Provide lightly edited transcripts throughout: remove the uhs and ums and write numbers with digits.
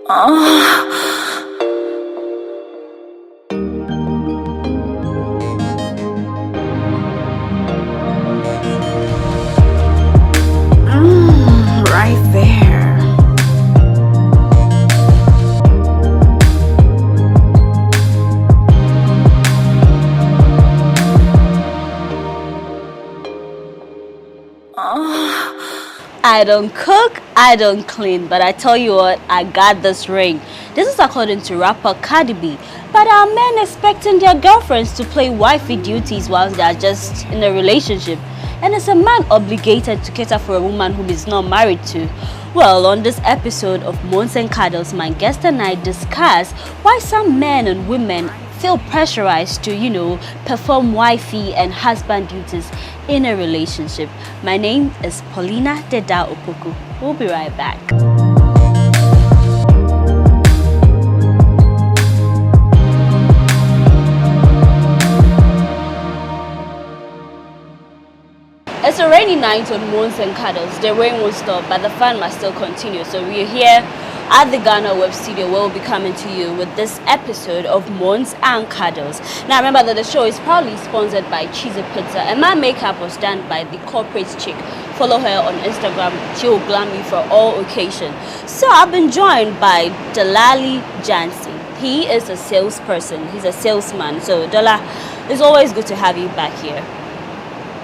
Right there. I don't cook, I don't clean, but I tell you what, I got this ring. This is according to rapper Cardi B. But are men expecting their girlfriends to play wifey duties whilst they are just in a relationship? And is a man obligated to cater for a woman whom he's not married to? Well, on this episode of Moans Cuddles, my guest and I discuss why some men and women feel pressurized to, perform wifey and husband duties in a relationship. My name is Paulina Deda Opoku. We'll be right back. It's a rainy night on Moans Cuddles. The rain won't stop, but the fun must still continue. So we're here at the Ghana Web Studio where we'll be coming to you with this episode of Moans Cuddles. Now remember that the show is proudly sponsored by Cheesy Pizza, and my makeup was done by the corporate chick. Follow her on Instagram. She'll glam me for all occasions. So I've been joined by Delali Jansi. He is a salesperson. He's a salesman. So Dala, it's always good to have you back here.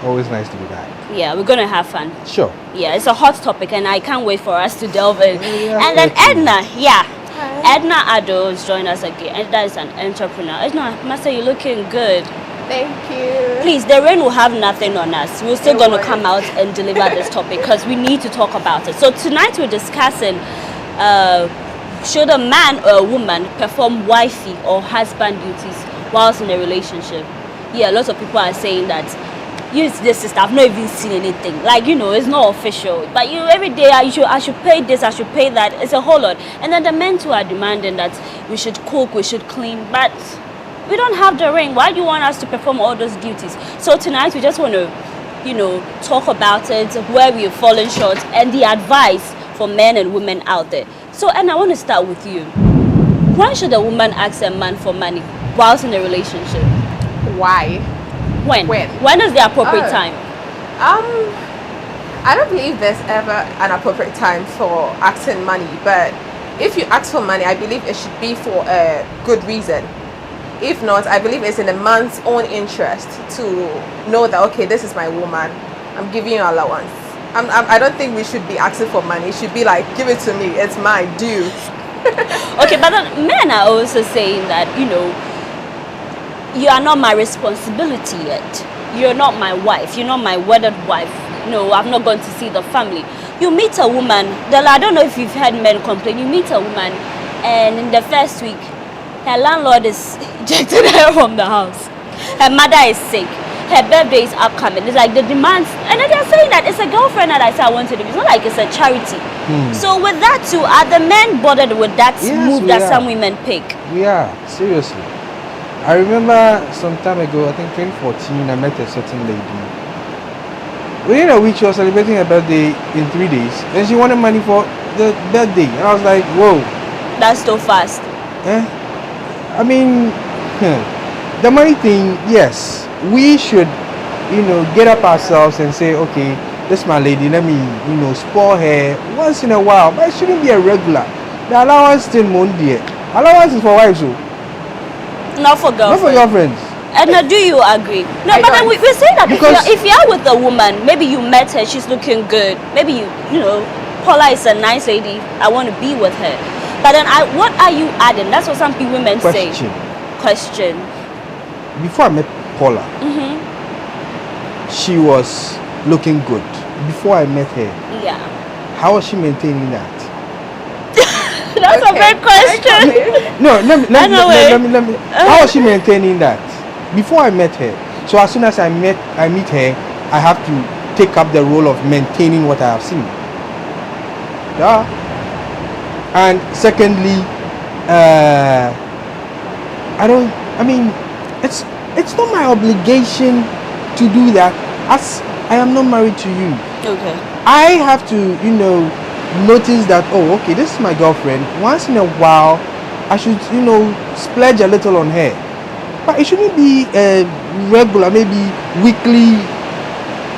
Always nice to be back. Yeah, we're gonna have fun. Sure. Yeah, it's a hot topic and I can't wait for us to delve in. Yeah, and then Edna, Hi. Edna Ado is joining us again. Edna is an entrepreneur. Edna, Master, you're looking good. Thank you. Please, the rain will have nothing on us. We're still It gonna won't. come out and deliver this topic because we need to talk about it. So tonight we're discussing should a man or a woman perform wifey or husband duties whilst in a relationship? Yeah, lots of people are saying that this sister, I've not even seen anything. Like, it's not official. But every day I should pay this, I should pay that. It's a whole lot. And then the men too are demanding that we should cook, we should clean. But we don't have the ring. Why do you want us to perform all those duties? So tonight we just want to, talk about it, where we've fallen short, and the advice for men and women out there. So, and I want to start with you. Why should a woman ask a man for money whilst in a relationship? Why? When? When is the appropriate time? I don't believe there's ever an appropriate time for asking money, but if you ask for money, I believe it should be for a good reason. If not, I believe it's in a man's own interest to know that, okay, this is my woman, I'm giving you allowance. I don't think we should be asking for money. It should be like, give it to me, it's my due. Okay, but then men are also saying that, you are not my responsibility yet. You're not my wife. You're not my wedded wife. No, I'm not going to see the family. You meet a woman, I don't know if you've heard men complain. You meet a woman, and in the first week, her landlord is ejected her from the house. Her mother is sick. Her birthday is upcoming. It's like the demands, and then they're saying that it's a girlfriend that I say I want to do. It's not like it's a charity. So with that too, are the men bothered with that move that some women pick? We are, seriously. I remember some time ago, I think 2014, I met a certain lady. Within a week, she was celebrating her birthday in 3 days, and she wanted money for the birthday. And I was like, whoa. That's so fast. I mean, the money thing, yes. We should, get up ourselves and say, okay, this is my lady, let me, spoil her once in a while. But it shouldn't be a regular. The allowance thing won't be it. Allowance is for wives, so. Not for girlfriends. Not for girlfriends. And do you agree? No, but then we're saying that if you're with a woman, maybe you met her, she's looking good. Maybe Paula is a nice lady. I want to be with her. But then, what are you adding? That's what some women say. Question. Before I met Paula, she was looking good. Before I met her, yeah. How was she maintaining that? That's a big question. No, let me. How was she maintaining that? Before I met her. So as soon as I meet her, I have to take up the role of maintaining what I have seen. Yeah. And secondly, it's not my obligation to do that, as I am not married to you. Okay. I have to, notice that, oh, okay, this is my girlfriend. Once in a while, I should, splurge a little on her. But it shouldn't be a regular, maybe weekly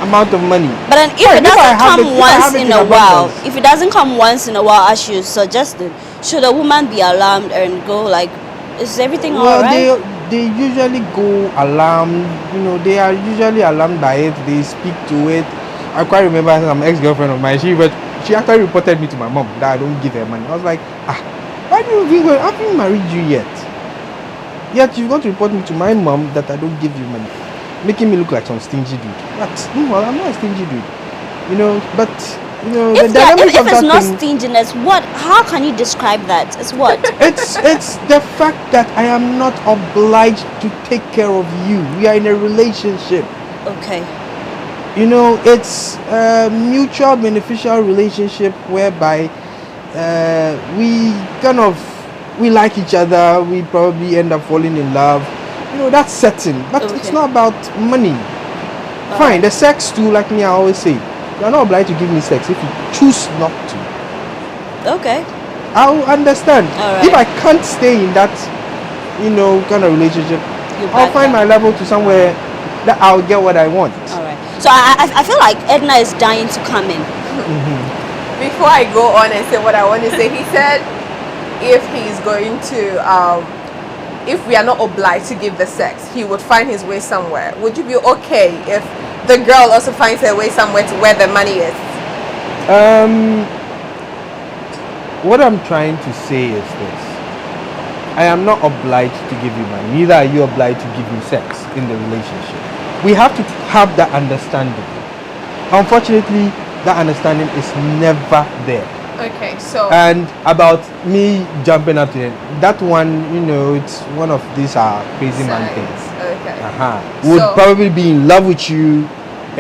amount of money. But then if it doesn't come once in a while, if it doesn't come once in a while, as you suggested, should a woman be alarmed and go like, is everything all right? Well, they usually go alarmed. They are usually alarmed by it. They speak to it. I quite remember some ex-girlfriend of mine. She actually reported me to my mom that I don't give her money. I was like, why do you think I haven't married you yet? Yet you've got to report me to my mom that I don't give you money, making me look like some stingy dude. But well, I'm not a stingy dude. But if it's not stinginess, how can you describe that? It's what? It's the fact that I am not obliged to take care of you. We are in a relationship. Okay. It's a mutual beneficial relationship whereby we like each other. We probably end up falling in love. That's certain. But it's not about money. Fine, the sex too, like me, I always say, you're not obliged to give me sex if you choose not to. Okay. I'll understand. All right. If I can't stay in that, kind of relationship, I'll find my level to somewhere that I'll get what I want. All right. So I feel like Edna is dying to come in. Before I go on and say what I want to say, he said if he's going to, if we are not obliged to give the sex, he would find his way somewhere. Would you be okay if the girl also finds her way somewhere to where the money is? What I'm trying to say is this. I am not obliged to give you money. Neither are you obliged to give me sex in the relationship. We have to have that understanding. Unfortunately, that understanding is never there. Okay, so... And about me jumping up to it, that one, it's one of these crazy man things. Okay. Would probably be in love with you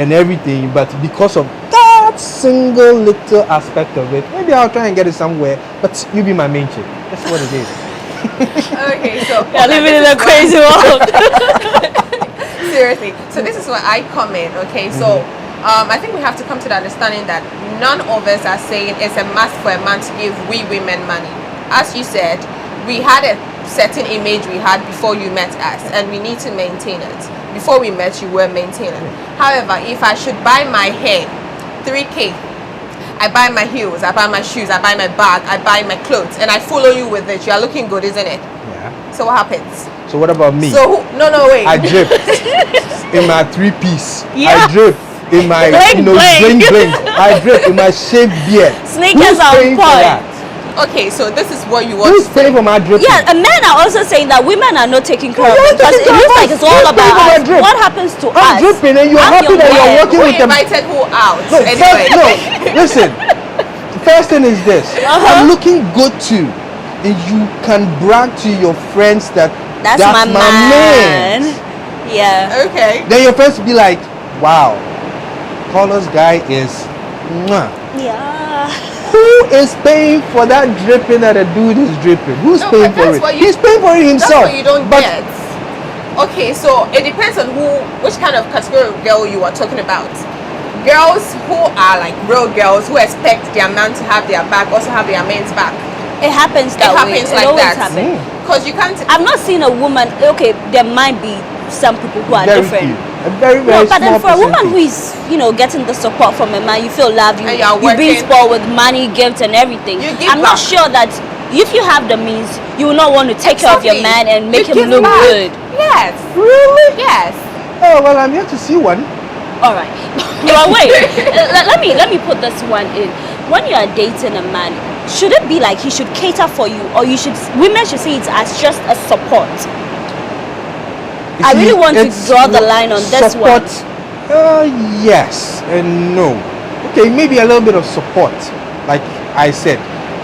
and everything, but because of that single little aspect of it, maybe I'll try and get it somewhere, but you be my main chick. That's what it is. Okay, so... You're living in a crazy world. Seriously. So this is where I come in, okay? So I think we have to come to the understanding that none of us are saying it's a must for a man to give we women money. As you said, we had a certain image we had before you met us, and we need to maintain it. Before we met, you were maintaining. However, if I should buy my hair, 3K, I buy my heels, I buy my shoes, I buy my bag, I buy my clothes, and I follow you with it, you are looking good, isn't it? Yeah. So what happens? So what about me? So no, wait. I drip in my 3-piece. Yeah. I drip in my bling bling. I drip in my shaved beard. Sneakers Who's on paying for point. that? Okay, so this is what you want Who's to say. paying for my dripping? Yeah, and men are also saying that women are not taking care of You're it because taking it care looks of like us. it's all Who's paying for about my us. drip? What happens to us? I'm dripping and you're I'm happy your that you're man. working Who with them. invited who out? No, Anyway. listen. First thing is this. I'm looking good too. And you can brag to your friends that That's my man. Yeah. Okay. Then your friends will be like, wow, Paula's guy is mwah. Yeah. Who is paying for that dripping that a dude is dripping? Who's No, paying but for that's it? what you- He's paying for it That's himself. what you don't But get. Okay, so it depends on which kind of category of girl you are talking about. Girls who are like real girls who expect their man to have their back, also have their man's back. It happens It that way. happens It like always that. happens. Because you can't. I've not seen a woman. Okay, there might be some people who are very different. few. A very, No, very but then small for a woman who percentage. is, getting the support from a man, you feel loved, And you're you're being working. spoiled with money, gifts, and everything. You give I'm not back. sure that if you have the means, you will not want to take care of your Exactly. man and make You him give look back. good. Yes. Really? Yes. Oh well, I'm here to see one. All right. But wait, let me put this one in. When you are dating a man, should it be like he should cater for you, or women should see it as just a support? You I see, really want to it's draw the line on this support, one. yes and no. Okay, maybe a little bit of support. Like I said,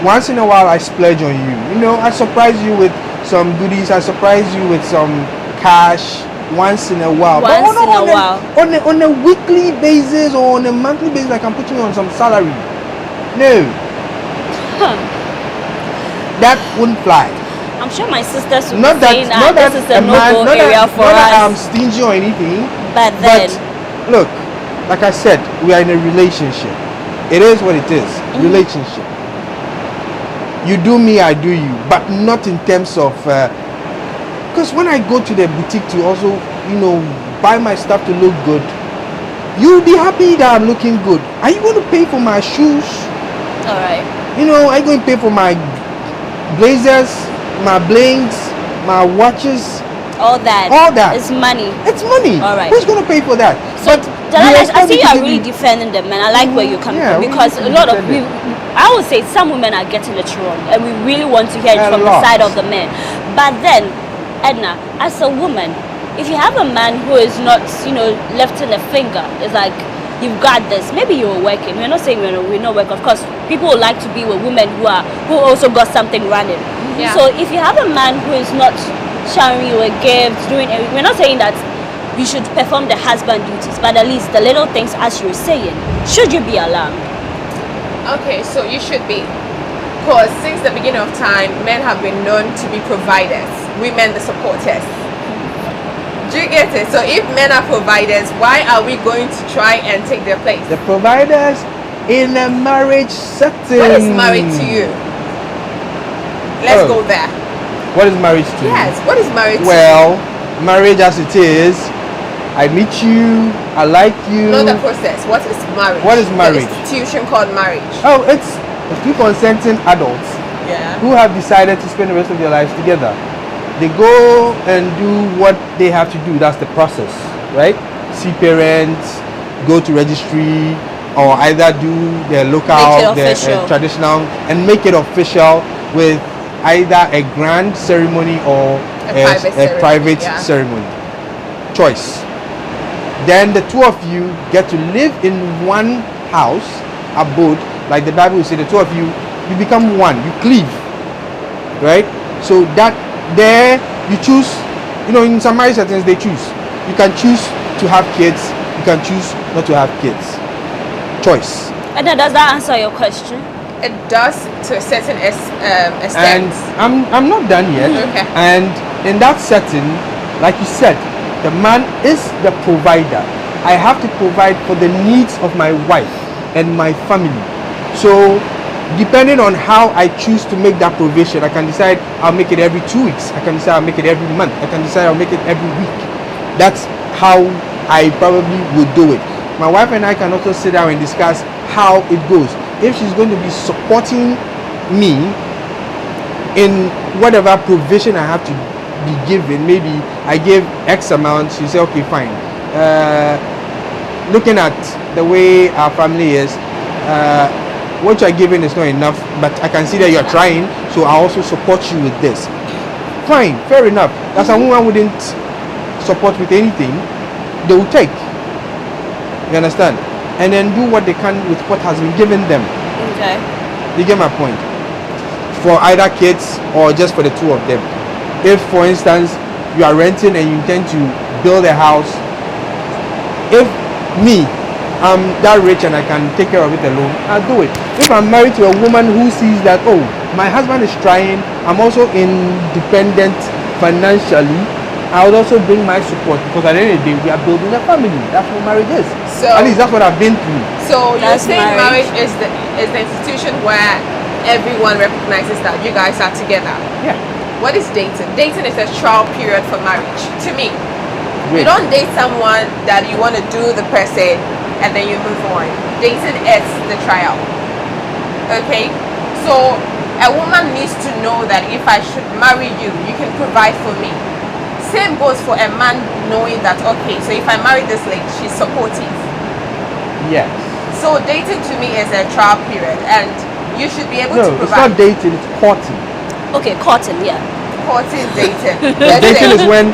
once in a while I splurge on you. I surprise you with some goodies. I surprise you with some cash once in a while. Once in a while. On a weekly basis or on a monthly basis, I can put you on some salary. No. That wouldn't fly. I'm sure my sisters would Not be that, saying not that that this is a man, no-go not area that, for not that I'm us. stingy or anything. But then, Look, like I said, we are in a relationship. It is what it is. Relationship. You do me, I do you, but not in terms of. Because when I go to the boutique to also, buy my stuff to look good, you'll be happy that I'm looking good. Are you going to pay for my shoes? All right. Are you going to pay for my blazers, my blings, my watches? All that. It's money. It's money. All right. Who's going to pay for that? So, I see you are really defending them, and I like where you're coming from, because a lot of I would say some women are getting it wrong, and we really want to hear it from the side of the men. But then, Edna, as a woman, if you have a man who is not, lifting a finger, it's like, you've got this. Maybe you're working. We're not saying we're not working. Of course, people would like to be with women who also got something running. Yeah. So if you have a man who is not showering you a gift, doing everything, we're not saying that you should perform the husband duties, but at least the little things, as you're saying, should you be allowed? Okay, so you should be. Because since the beginning of time, men have been known to be providers, women the supporters. Do you get it? So if men are providers, why are we going to try and take their place? The providers in a marriage setting. What is marriage to you? Let's go there. What is marriage to you? Yes, what is marriage to you? Well, marriage as it is, I meet you, I like you. Not the process. What is marriage? What is marriage? The institution called marriage. Oh, it's two consenting adults who have decided to spend the rest of their lives together. They go and do what they have to do. That's the process, right? See parents, go to registry, or either do the local, the traditional, and make it official with either a grand ceremony or a private ceremony. Choice. Then the two of you get to live in one house, abode, like the Bible will say. The two of you become one. You cleave, right? So that. There you choose, in some marriage settings they choose. You can choose to have kids, you can choose not to have kids. Choice. And then does that answer your question? It does, to a certain extent. And I'm not done yet. Okay. And in that setting, like you said, the man is the provider. I have to provide for the needs of my wife and my family. So depending on how I choose to make that provision, I can decide I'll make it every 2 weeks. I can decide I'll make it every month. I can decide I'll make it every week. That's how I probably would do it. My wife and I can also sit down and discuss how it goes. If she's going to be supporting me in whatever provision I have to be given, maybe I give X amount, she say, okay, fine. Looking at the way our family is, what you're giving is not enough, but I can see that you're trying, so I also support you with this. Fine, fair enough. That's a woman wouldn't support with anything, they will take. You understand? And then do what they can with what has been given them. Okay. You get my point? For either kids or just for the two of them. If, for instance, you are renting and you intend to build a house, if I'm that rich and I can take care of it alone, I'll do it. If I'm married to a woman who sees that, oh, my husband is trying, I'm also independent financially, I would also bring my support, because at the end of the day, we are building a family. That's what marriage is. So, at least that's what I've been through. So you're saying marriage is the institution where everyone recognizes that you guys are together. Yeah. What is dating? Dating is a trial period for marriage, to me. Great. You don't date someone that you want to do the person and then you move on. Dating is the trial. Okay? So a woman needs to know that if I should marry you, you can provide for me. Same goes for a man knowing that, okay, so if I marry this lady, she's supportive. Yes. So dating to me is a trial period, and you should be able to provide. No, it's not dating, it's courting. Okay, courting, yeah. Courting, dating. Dating is when,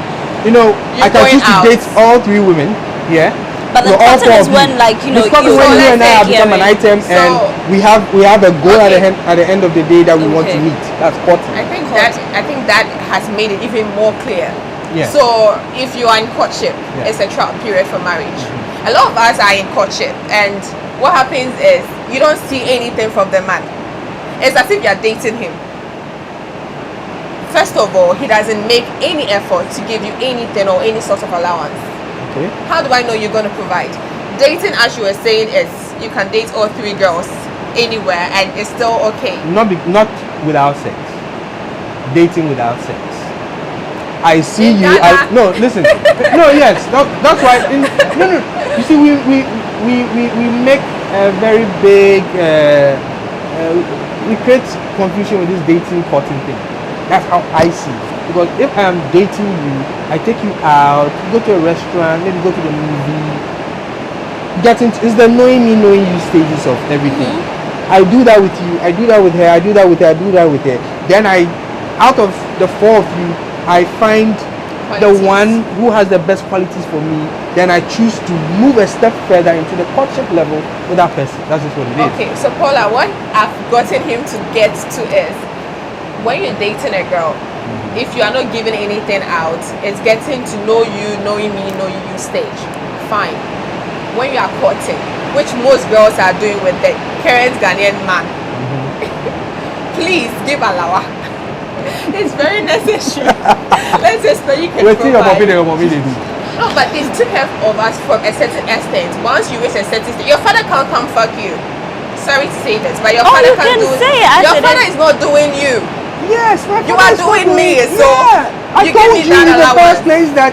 I can choose to date all three women, yeah. But the courting is when, it's courting when you and I have become an item, and we have a goal at the end of the day that we want to meet. That's courting. I think that has made it even more clear. Yeah. So if you are in courtship, it's a trial period for marriage. A lot of us are in courtship, and what happens is you don't see anything from the man. It's as if you're dating him. First of all, he doesn't make any effort to give you anything or any sort of allowance. Okay. How do I know you're going to provide? Dating, as you were saying, is you can date all three girls anywhere and it's still okay. Not without sex. Dating without sex. I see In you. Ghana. No, listen. No, yes. That's why. No. You see, we make a very big. We create confusion with this dating courting thing. That's how I see it. Because if I'm dating you, I take you out, you go to a restaurant, maybe go to the movie. It's the knowing me, knowing you stages of everything. I do that with you. I do that with her. I do that with her. I do that with her. Then out of the four of you, I find the one who has the best qualities for me. Then I choose to move a step further into the courtship level with that person. That's just what it is. Okay, so Paula, what I've gotten him to get to is when you're dating a girl, if you are not giving anything out, it's getting to know you, knowing me, knowing you stage. Fine. When you are courting, which most girls are doing with the current Ghanaian man, please give alawa. It's very necessary. Let's just know you can provide. Your mommy they do. No, but it took care of us from a certain extent. Once you reach a certain stage, your father can't come fuck you. Sorry to say this, but your father you can't can do say it. Your father is not doing you. Yes, my You father are is doing not me, so I you give told me you that in the first allowance. place that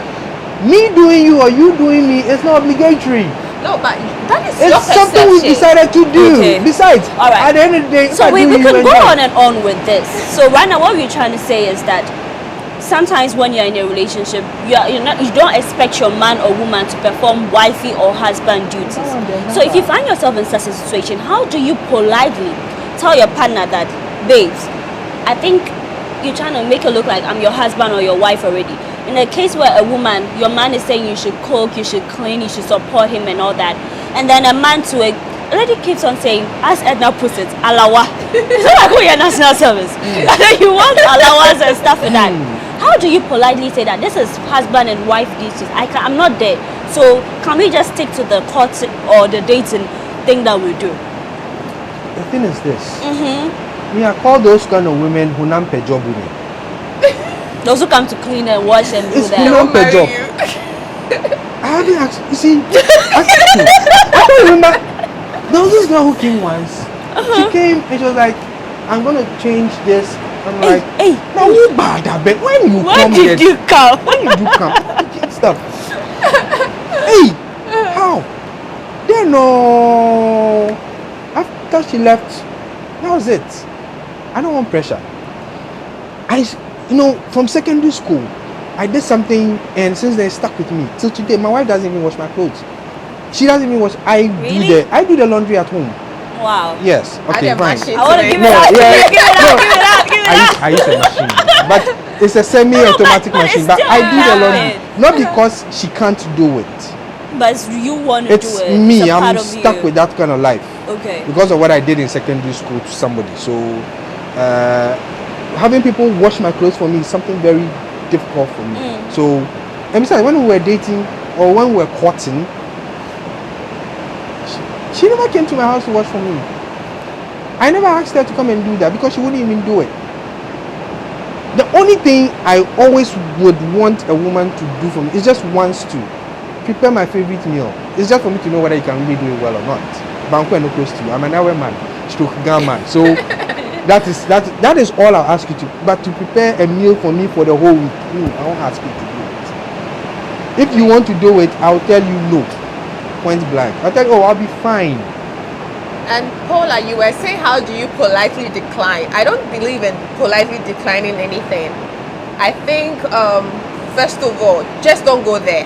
me doing you or you doing me is not obligatory. No, but that is your It's something we perception. decided to do. Okay. Besides, All right. at the end of the day, if So I we do you, can you go enjoy. on and on with this. So right now what we're trying to say is that sometimes when you're in a relationship, you don't expect your man or woman to perform wifey or husband duties. So if you find yourself in such a situation, how do you politely tell your partner that, babes, I think you're trying to make it look like I'm your husband or your wife already? In a case where a woman, your man is saying you should cook, you should clean, you should support him and all that, and then a man to a lady keeps on saying, as Edna puts it, alawa. It's not like we're national service. And then you want allowance and stuff like that. How do you politely say that this is husband and wife duties? I'm not there. So can we just stick to the court or the dating thing that we do? The thing is this. We are called those kind of women who nampe job women. Those who come to clean and wash and do It's that. not per job. you. I haven't asked. You see, I don't remember. There was this girl who came once. She came and she was like, "I'm gonna change this." I'm like, Hey, "Now you bad, I bet. When you where come did here, you come? when you do come, change stuff." Hey, how? Then no. After she left, that was it. I don't want pressure. From secondary school, I did something, and since then it stuck with me till today. My wife doesn't even wash my clothes. She doesn't even wash. Really? I do the laundry at home. Wow. Yes. I Okay, did fine. machine I want to today. give No, it up. yeah, Give it up. Give it up. Give it up. I use a machine, but it's a semi-automatic but machine. it's But still I do the valid. laundry, not because she can't do it. But you want to It's do it. me. It's a part I'm of stuck you. with that kind of life Okay. because of what I did in secondary school to somebody. So, having people wash my clothes for me is something very difficult for me. So, and besides, when we were dating or when we were courting, she never came to my house to wash for me. I never asked her to come and do that because she wouldn't even do it. The only thing I always would want a woman to do for me is just once to prepare my favorite meal. It's just for me to know whether you can really do it well or not. Banku no close to you. I'm an hour man, stroke gun man. So that is all I'll ask you to. But to prepare a meal for me for the whole week, I won't ask you to do it. If you want to do it, I'll tell you no. Point blank. I'll tell you, I'll be fine. And Paula, you were saying, how do you politely decline? I don't believe in politely declining anything. I think, first of all, just don't go there.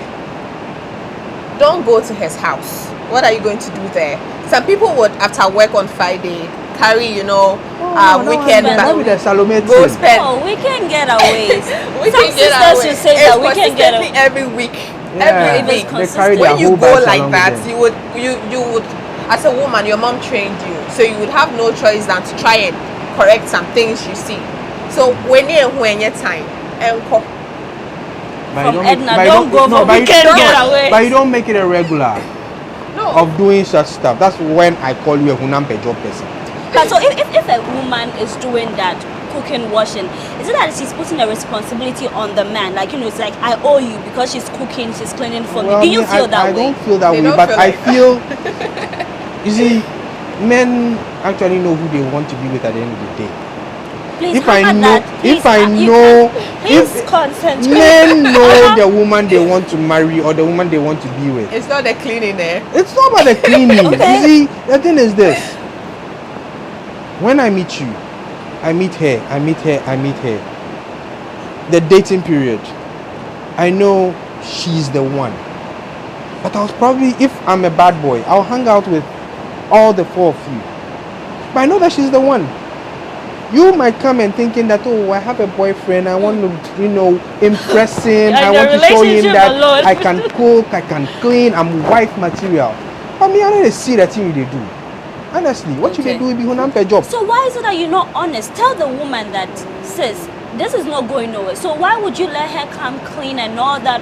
Don't go to his house. What are you going to do there? Some people would, after work on Friday, carry, weekend spend That with the Salome go thing. spend. Oh, we can get away. We Some can get sisters away. should say It's that we can get consistently away. every week. Yeah. Every If it's week. They carry their When you whole go bags like along that, with them. you would, as a woman, your mom trained you, so you would have no choice than to try and correct some things you see. So when your time, From Edna, don't go for weekend getaway. But you don't make it a regular no. of doing such stuff. That's when I call you a hunampe job person. But so if a woman is doing that, cooking, washing, is it that she's putting a responsibility on the man? Like, it's like, I owe you because she's cooking, she's cleaning for me. Do you feel that I way? don't feel that They way, don't but feel I like feel, you see, men actually know who they want to be with at the end of the day. Please, if I hammer know, that. Please, if I you know, can- please if concentrate. men know the woman they want to marry or the woman they want to be with, It's not the cleaning there. it's not about the cleaning. Okay. You see, the thing is this: when I meet you, I meet her, I meet her, I meet her. The dating period, I know she's the one. But I was probably, if I'm a bad boy, I'll hang out with all the four of you. But I know that she's the one. You might come and thinking that, oh, I have a boyfriend, I want to, impress him, I You're in want a to show him relationship that alone. I can cook, I can clean, I'm wife material. But me, I don't see that thing they do. Honestly, what you Okay. they do will be hunam per job. So why is it that you're not honest? Tell the woman that, sis, this is not going nowhere. So why would you let her come clean and all that?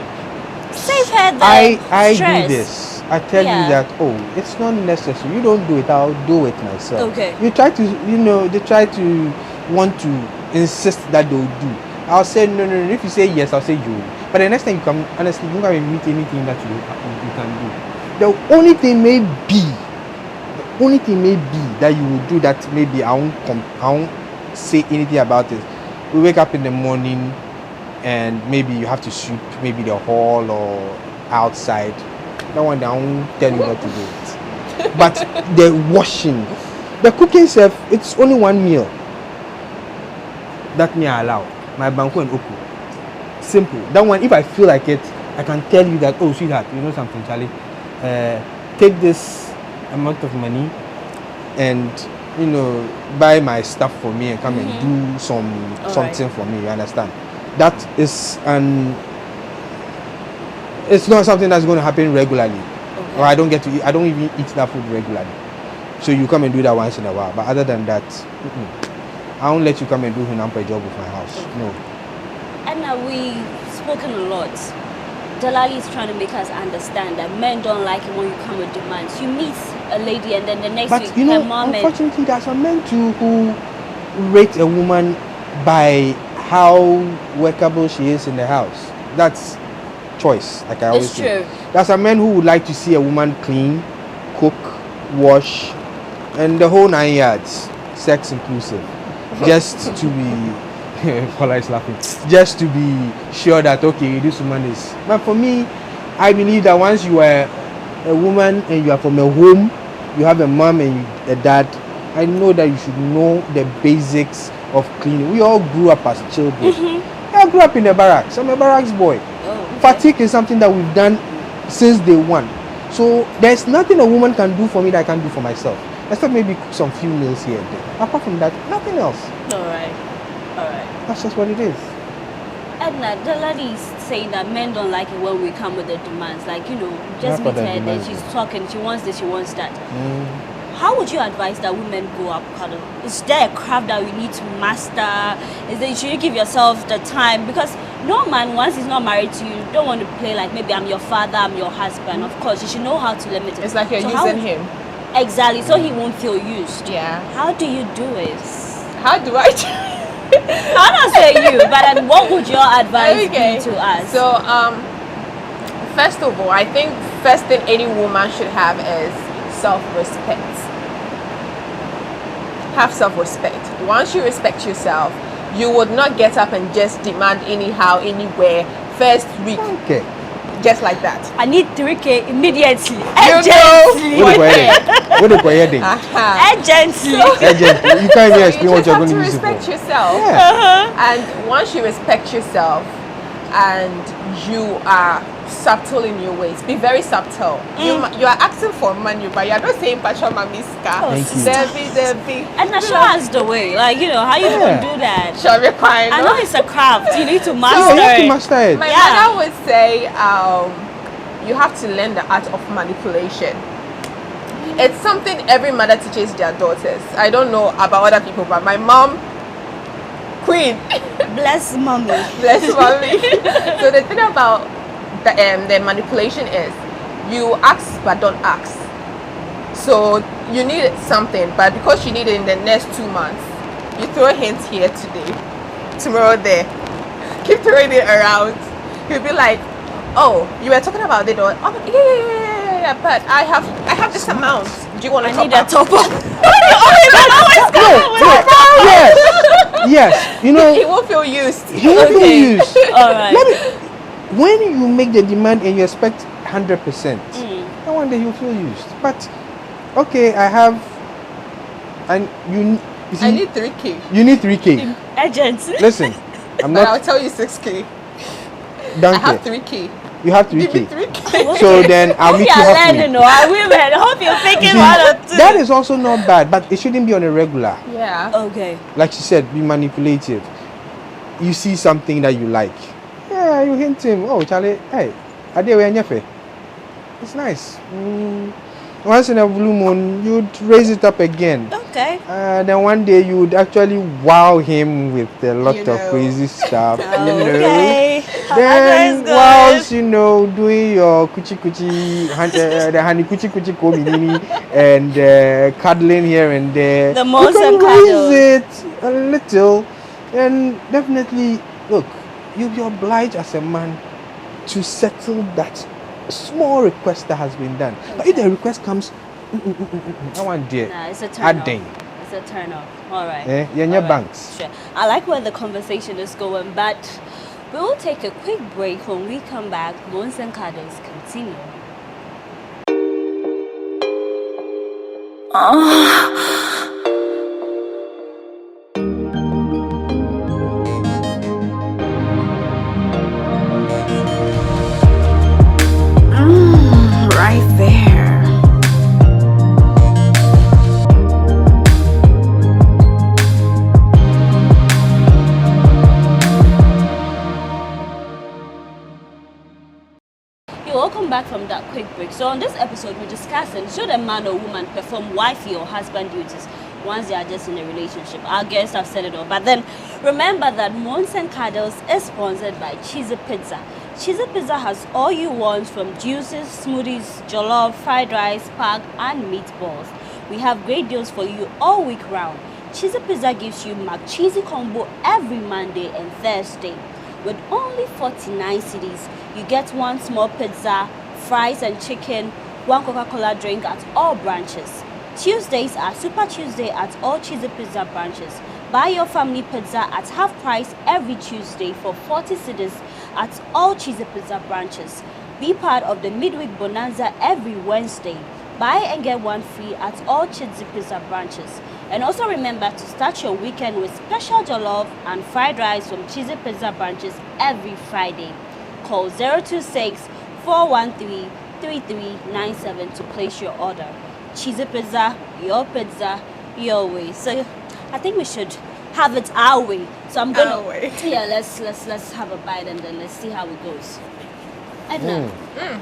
Save her the I stress. do this. I tell Yeah. you that, oh, it's not necessary. You don't do it, I'll do it myself. Okay. You try to, they try to want to insist that they'll do. I'll say no. If you say yes, I'll say you. But the next time you come, honestly, you can't meet anything that you can do. The only thing may be that you will do that maybe I won't say anything about it. We wake up in the morning and maybe you have to sweep maybe the hall or outside. That one I won't tell you not to do it. But the washing, the cooking self, it's only one meal. That me I allow. My banku and oku. Simple. That one, if I feel like it, I can tell you that, oh sweetheart, you know something, Charlie? Take this amount of money and buy my stuff for me and come and do something for me. You understand? That is it's not something that's going to happen regularly. Okay. Or I don't even eat that food regularly. So you come and do that once in a while. But other than that, I won't let you come and do a job with my house. No. And we've spoken a lot. Delali is trying to make us understand that men don't like it when you come with demands. You meet a lady and then the next But week you her mom unfortunately, there's some men too who rate a woman by how workable she is in the house. That's choice, like I always It's say. true. There's some men who would like to see a woman clean, cook, wash, and the whole 9 yards, sex inclusive, just to be. Paula is laughing. Just to be sure that okay, this woman is. But for me, I believe that once you are a woman and you are from a home, you have a mom and a dad. I know that you should know the basics of cleaning. We all grew up as children. I grew up in the barracks. I'm a barracks boy. Oh, okay. Fatigue is something that we've done since day one. So there's nothing a woman can do for me that I can't do for myself. Except maybe cook some few meals here and there. Apart from that, nothing else. Alright. That's just what it is. Edna, the lady is saying that men don't like it when we come with the demands. Like, just Not for meet the her and then demands. she's talking, she wants this, she wants that. How would you advise that women go up cuddle? Is there a craft that we need to master? Should you give yourself the time? Because no man, once he's not married to you, don't want to play like maybe I'm your father, I'm your husband. Of course, you should know how to limit it. It's like you're So using him. Exactly, so he won't feel used. Yeah. How do you do it? How do I? I'm not saying you, but then what would your advice be to us? So, first of all, I think first thing any woman should have is self-respect. Have self-respect. Once you respect yourself, you would not get up and just demand anyhow, anywhere, first week, Okay. just like that. I need 3K immediately. know. Urgently. What do you think? Urgently. You can't even So explain you what just you're have going to to use it respect for. yourself. Yeah. And once you respect yourself and you are subtle in your ways, be very subtle. You are asking for money, but you are not saying Pacha Mamiska. Oh, Thank you. Debbie. And now show us the way. Like, how you gonna do that? Shall we find? I know it's a craft. You need to Yeah, master you have to it. master it. My Yeah. mother would say, you have to learn the art of manipulation. It's something every mother teaches their daughters. I don't know about other people, but my mom, queen, Bless mommy. bless mommy. So the thing about the manipulation is you ask but don't ask. So you need something, but because you need it in the next 2 months, you throw hints here today, tomorrow there. Keep throwing it around. You'll be like, oh, you were talking about it, or oh, yeah, but I have this amount. Do you want to I need top a up? top up. Yes. Yes, you He know, won't feel used. he will feel Okay. used. All right. When you make the demand and you expect 100%, then one day he'll feel used. But okay, I have, and you see, I need 3K, you need 3K. Agents. Listen, I'm but I'll not. tell you 6K. I Don't have care. 3K. You have Give me 3K. 3K. So then I'll meet you You're halfway. learning, no? Are women? Hope you're You picking see, one or two. that is also not bad, but it shouldn't be on a regular. Yeah. Okay. Like she said, be manipulative. You see something that you like, yeah, you hint him. Oh, Charlie, hey, it's nice. Once in a blue moon, you'd raise it up again. Okay. Then one day you would actually wow him with a lot You of know. crazy stuff. Okay. Then Good. whilst doing your kuchi kuchi, the honey kuchi kuchi kominini, and cuddling here and there, The you Moans can Cuddles. raise it a little, and definitely look, you'll be obliged as a man to settle that small request that has been done. But if the request comes, I want dear, Nah, it's a turn off. adding. It's a turn off. All right. Yeah, All right. banks. Sure. I like where the conversation is going, but we will take a quick break. When we come back, Moans and Cuddles continue. Right there. Welcome back from that quick break. So on this episode, we're discussing should a man or woman perform wifey or husband duties once they are just in a relationship. Our guests have said it all. But then remember that Moans and Cuddles is sponsored by Cheesy Pizza. Cheesy Pizza has all you want from juices, smoothies, jollof, fried rice, spag, and meatballs. We have great deals for you all week round. Cheesy Pizza gives you McCheesy combo every Monday and Thursday. With only 49 cedis, you get one small pizza, fries and chicken, one Coca-Cola drink at all branches. Tuesdays are Super Tuesday at all Cheesy Pizza branches. Buy your family pizza at half price every Tuesday for 40 cedis at all Cheesy Pizza branches. Be part of the midweek bonanza every Wednesday. Buy and get one free at all Cheesy Pizza branches. And also remember to start your weekend with special jollof and fried rice from Cheesy Pizza branches every Friday. Call 026-413-3397 to place your order. Cheesy Pizza, your way. So I think we should have it our way. So I'm gonna Our way. Yeah, let's have a bite and then let's see how it goes. Edna,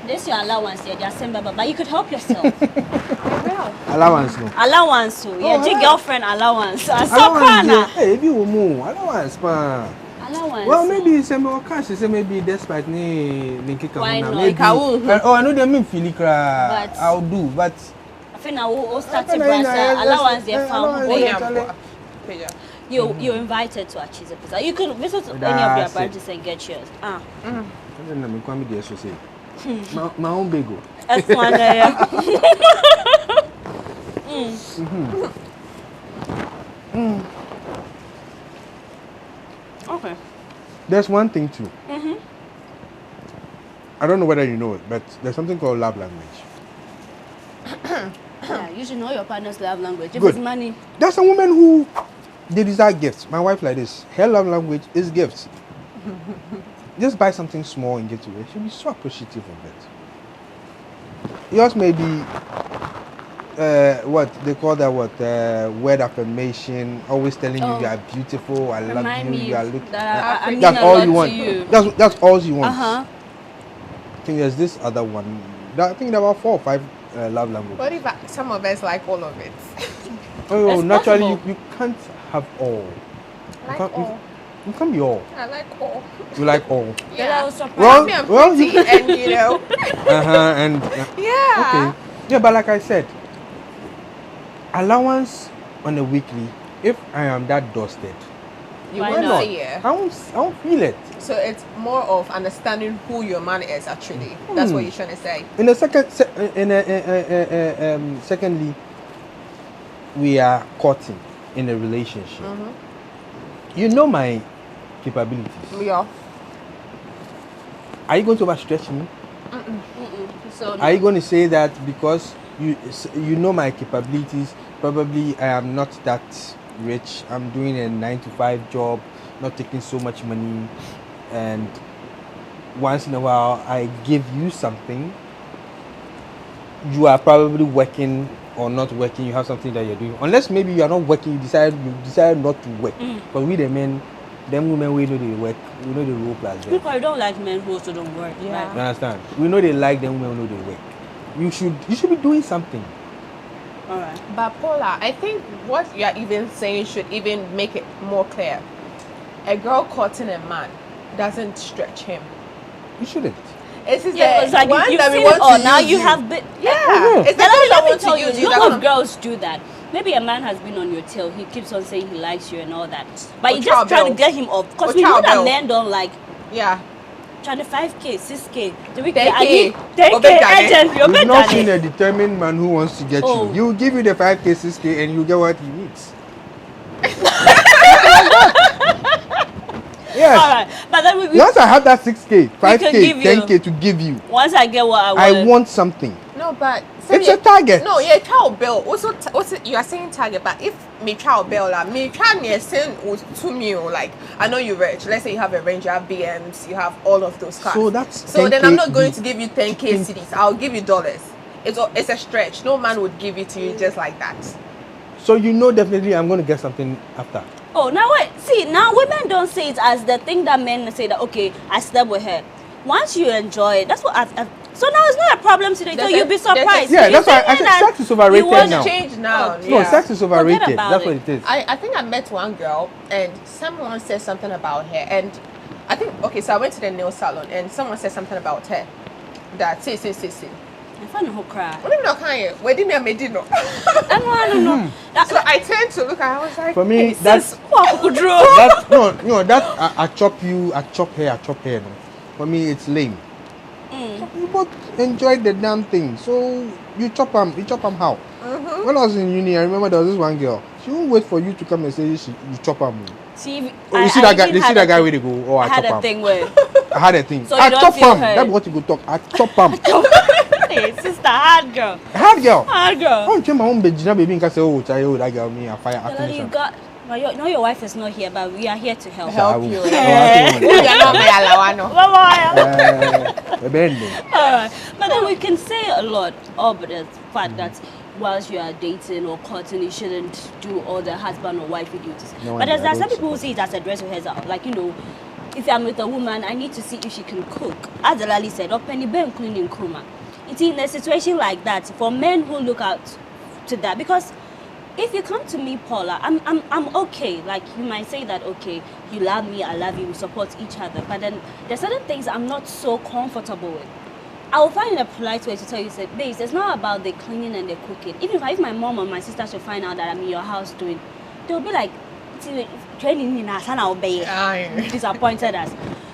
this is your allowance here, December, but you could help yourself. Allowance no. Allowance, so yeah, Oh, girlfriend allowance. So Allowance, hey, if you move, allowance pa. allowance. Well, maybe some more cash. Say maybe despite ni Why not? Maybe. Oh, I know they mean feel But- I'll do, but I think I will start to I brush know, allowance yeah, there found. allowance, Yeah. You're invited to a Cheesy Pizza. You could visit any of their That's it. branches and get yours. then I'm coming there so say. My own bagel. That's one there. Okay. There's one thing too. I don't know whether you know it, but there's something called love language. Yeah, you should know your partner's love language. If Good. it's money, There's some women who they desire gifts. My wife like this. Her love language is gifts. Just buy something small and get to it. She'll be so appreciative of it. Yours may be what they call that word affirmation, always telling you you are beautiful, I love remind you, me you are looking. that I mean That's a all lot you want. to you. That's all you want. Uh-huh. I think there's this other one. I think there are 4 or 5 love languages. What if some of us like all of it? Oh, It's naturally possible. you can't have all. Like can't- all. You can't be all. I like all. You like all. Then I was surprised. Well, Me, I'm well, pretty, you- and you know. And Yeah. okay. Yeah, but like I said, allowance on a weekly. If I am that dusted, You Why won't not? see it. I won't feel it. So it's more of understanding who your man is actually. That's what you're trying to say. In the secondly, we are courting in a relationship. You know my capabilities. Yeah. Are you going to overstretch me? So Are you going to say that because you know my capabilities? Probably I am not that rich. I'm doing a 9 to 5 job, not taking so much money, and once in a while I give you something. You are probably working or not working. You have something that you're doing. Unless maybe you are not working, you decide not to work. But we the men, them women, we know they work. We know the role plus them. because I don't like men who also don't work. Yeah. Like, You understand? We know they like them women. We know they work. You should be doing something. all right. But Paula, I think what you are even saying should even make it more clear. A girl courting a man doesn't stretch him. You shouldn't. It's just Yeah, it's like one you've that we seen want it all. to Now use you have been. Yeah, it's the And girl that let me wants tell to you, use you. a That's lot of not- girls do that. Maybe a man has been on your tail. He keeps on saying he likes you and all that, but Or you just try to cowbells. get him off because Or we know that cowbell. men don't like Yeah. 25k, 6k, 3k. 10K. I need 10k Obedane. agent. You're We've not seen better. a determined man who wants to get Oh. you. He will give you the 5k, 6k, and you get what he needs. Yes. All right, but then we Once I have that 6k, 5k, give you- 10k to give you, once I get what I want, I want something. No, but It's a target. No, yeah, child bill. Also, you are saying target, but if me child bill, like me child me send to me, like I know you're rich. Let's say you have a Range, you have BMs, you have all of those cars. So that's so then 10K I'm not going the- to give you 10k cities. I'll give you dollars. It's a stretch. No man would give it to you just like that. So you know definitely I'm going to get something after. oh, now wait, see, now women don't say it as the thing that men say that, okay, I slept with her. Once you enjoy it, that's what so now it's not a problem today. So There's you'll a- be there's a- surprised. Yeah, You that's why I think said that sex is overrated you want now. Change now. Oh, yeah. No, sex is overrated. about That's it. what it is. I think I met one girl and someone said something about her, and I think okay, so I went to the nail salon and someone said something about her that say. I found a whole cry. What do you know, Kanye? Where didn't I make it? I don't know. So I turned to look, I was like, For me, hey, that's sis, that's no that I chop you, I chop hair. No. For me, it's lame. You both enjoy the damn thing, so you chop them. You chop them how? When I was in uni, I remember there was this one girl. She won't wait for you to come and say you chop them. See, Oh, you see that guy? They see that guy where they go. Oh, I I had a chop them. thing where, I had a thing. So I you don't chop feel them. hurt? That's what you go talk. I chop them. hey, sister, hard girl, Hard girl. hard girl. I'm trying my own baby in case oh, child, that girl me a fire Tell her you attention. got. Well, your wife is not here, but we are here to help. Help I you. will- You're not my alawano. Alright, but then we can say a lot of the fact that whilst you are dating or courting, you shouldn't do all the husband or wifey duties. No, but there's I some don't people who see it as a dress rehearsal. Like, you know, if I'm with a woman, I need to see if she can cook. As Lali said, up penny ben cleaning kruma. It's in a situation like that for men who look out to that, because if you come to me, Paula, I'm okay. Like, you might say that, okay, you love me, I love you, we support each other. But then there's certain things I'm not so comfortable with. I will find a polite way to tell you, say, babes, it's not about the cleaning and the cooking. Even if my mom or my sister should find out that I'm in your house doing, they'll be like, training in us and I'll be disappointed us.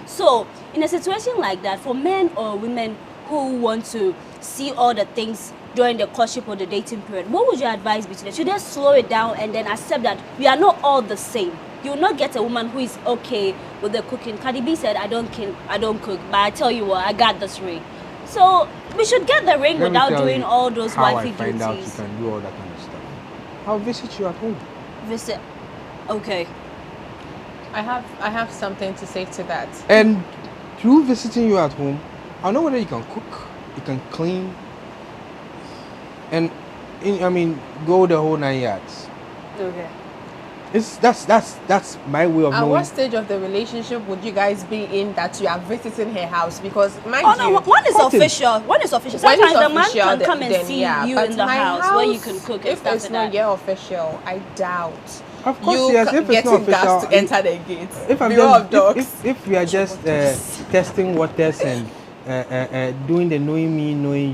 So in a situation like that, for men or women who want to see all the things during the courtship or the dating period, what would your advice be to them? Should they slow it down and then accept that we are not all the same? You will not get a woman who is okay with the cooking. Cardi B said, I don't cook, but I tell you what, I got this ring. So we should get the ring Let me without tell doing you all those how wifey I find out you duties. can do all that kind of stuff. I'll visit you at home. Visit. Okay. I have something to say to that. And through visiting you at home, I'll know whether you can cook, you can clean, and go the whole 9 yards. Okay. That's my way of At knowing. what stage of the relationship would you guys be in that you are visiting her house? Because mind Oh no, you, one is Cotton. official. One is official. when Sometimes it's the man official, can come and then see yeah, you but in the my house where you can cook and if stuff it's like not that. yet official, I doubt. Of course, You yes. If it's not getting gas official, to enter the gate. if I'm Beware of just dogs. if we are just testing waters and doing the knowing me, knowing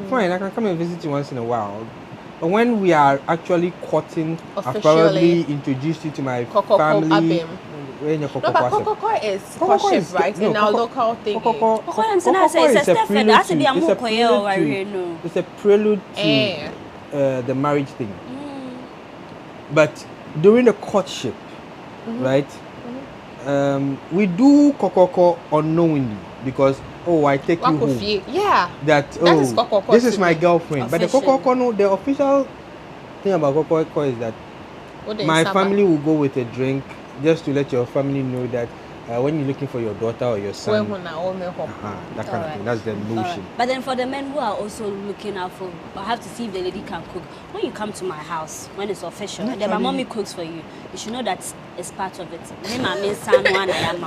you, fine. I can come and visit you once in a while. But when we are actually courting, I've Officially. probably introduced you to my Kokoko family. Abim. When you're No, but Kokoko is Kokoko courtship, is- right? no, In our Kokoko- local thing. Kokoko, I'm saying, I say, it's a step further. I say, be a it's a more quiet over prelude here, to- no. it's a prelude to Eh. the marriage thing. But during the courtship, right? We do kokoko unknowingly because I take you home. Yeah. That is kokoko this is to my me. girlfriend. But the kokoko, no, the official thing about kokoko is that my family will go with a drink just to let your family know that when you're looking for your daughter or your son, that kind of thing. That's the notion. But then for the men who are also looking out for, I have to see if the lady can cook. When you come to my house, when it's official, and then my mommy cooks for you, you should know that it's part of it.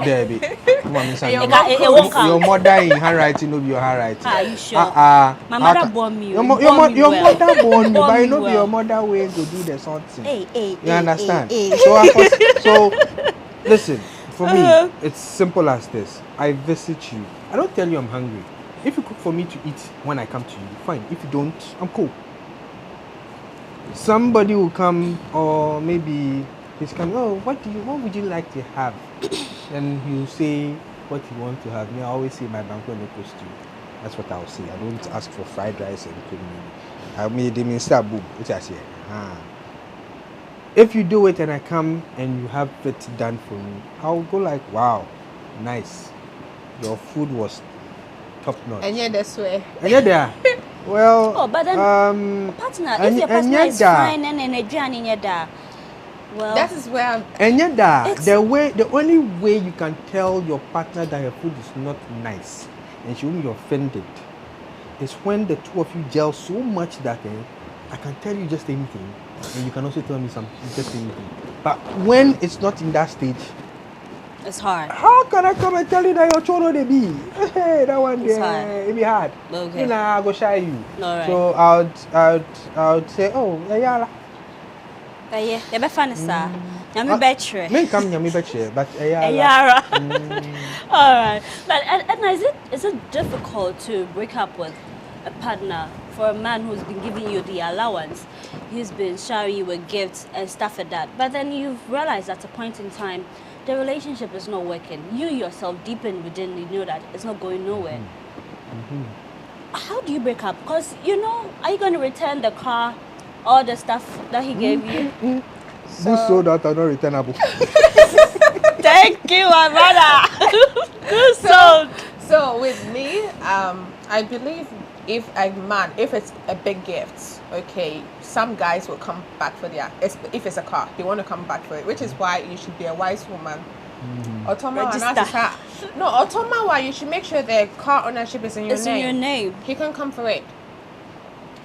Debbie, it won't count. Your mother in handwriting will be your handwriting. Are you sure? My mother born me. Your mother born you, but you know your mother way to do the something. You understand? So listen. For me, it's simple as this. I visit you. I don't tell you I'm hungry. If you cook for me to eat when I come to you, fine. If you don't, I'm cool. Somebody will come, or maybe he's coming. Oh, what would you like to have? And he'll say what he wants to have. Me, I always say my bank when it goes to you. That's what I'll say. I don't ask for fried rice and cooking. I made them in boom. Which I say, If you do it and I come and you have it done for me, I'll go like, wow, nice. Your food was top notch. And yeah, that's where. And yeah, there. Well, but then partner, if your partner is fine and a journey, well, that is where. And yeah, the only way you can tell your partner that your food is not nice and she won't be offended is when the two of you gel so much that I can tell you just anything. And you can also tell me something, just anything. But when it's not in that stage, it's hard. How can I come and tell you that your children they be? Hey, that one there, it be hard. Okay. You know, I go shy you. All right. So I would say, oh, yeah. Yeah, be fun, sir. Yami betray. Me come yami betray, but yeah. All right. But Edna, is it difficult to break up with a partner? For a man who's been giving you the allowance, he's been showering you with gifts and stuff like that. But then you've realized at a point in time, the relationship is not working. You yourself, deep in within, you know that it's not going nowhere. How do you break up? Because, are you going to return the car, all the stuff that he gave you? Good soul that are not returnable. Thank you, my brother. Good soul. So with me, I believe if it's a big gift, okay, some guys will come back for if it's a car, they want to come back for it, which is why you should be a wise woman. Why you should make sure the car ownership is in your name. He can come for it.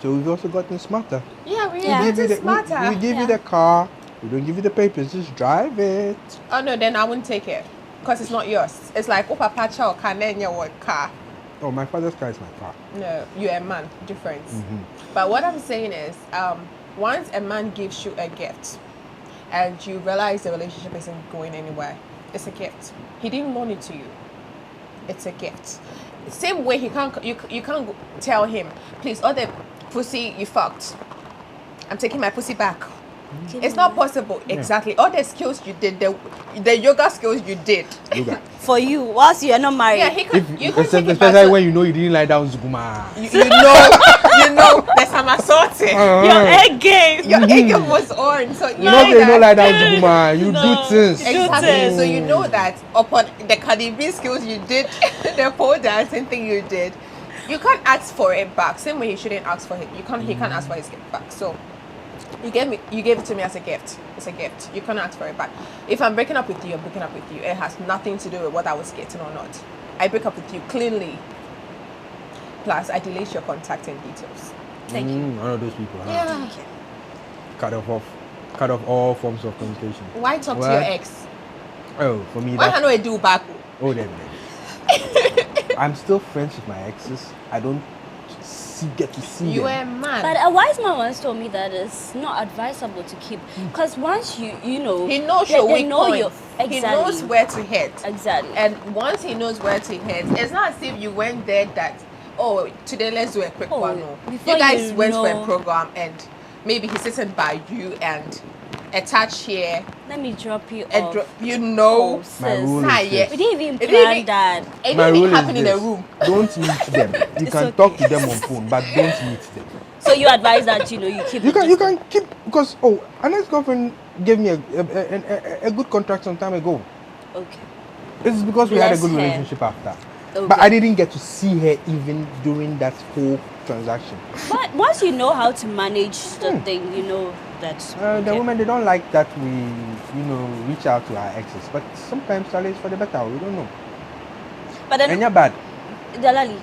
So we've also gotten smarter. Yeah, we are smarter. We give you the car, we don't give you the papers, just drive it. Oh no, then I wouldn't take it because it's not yours. It's like papa or car. Oh, my father's car is my car. No, you're a man. Difference. But what I'm saying is, once a man gives you a gift and you realize the relationship isn't going anywhere, it's a gift. He didn't loan it to you. It's a gift. Same way you can't tell him, please, all the pussy you fucked, I'm taking my pussy back. It's not possible. Yeah. Exactly. All the skills you did, the yoga skills you did. Yoga. For you, whilst you are not married. Yeah, he could. Especially when you know you didn't lie down, Zuguma. You know, there's some assaulting. Your egg game. Your egg game was on. So you know they don't lie down, Zuguma. You do things. Exactly. So you know that upon the Cardi B skills you did, the pole dancing thing you did, you can't ask for it back. Same way he shouldn't ask for it. He can't ask for his gift back. So. You gave it to me as a gift. It's a gift. You can't ask for it back. If I'm breaking up with you, I'm breaking up with you. It has nothing to do with what I was getting or not. I break up with you cleanly. Plus, I delete your contact and details. Thank you. One of those people. Yeah. Cut off all forms of communication. Why talk to your ex? Oh, for me. Why can't I do back? Oh, then. I'm still friends with my exes. I don't get to see you them. are a man. But a wise man once told me that it's not advisable to keep, because once you know, he knows your weak points. Exactly. He knows where to hit. Exactly. And once he knows where to hit, it's not as if you went there that, oh, today let's do a quick one. No. You guys went for a program and maybe he's sitting by you and attach here. Let me drop you off. You know, my rule is this. We didn't even plan that. It didn't even happen in a room. Don't meet them. You can talk to them on phone, but don't meet them. So you advise that you keep. You can keep because an ex-girlfriend gave me a good contract some time ago. Okay. It's because we had a Bless good her. relationship after. Okay. But I didn't get to see her even during that whole transaction. But once you know how to manage the thing, you know that. The okay. women, they don't like that we, reach out to our exes. But sometimes that is for the better. We don't know. But then, And you're bad. Dalali,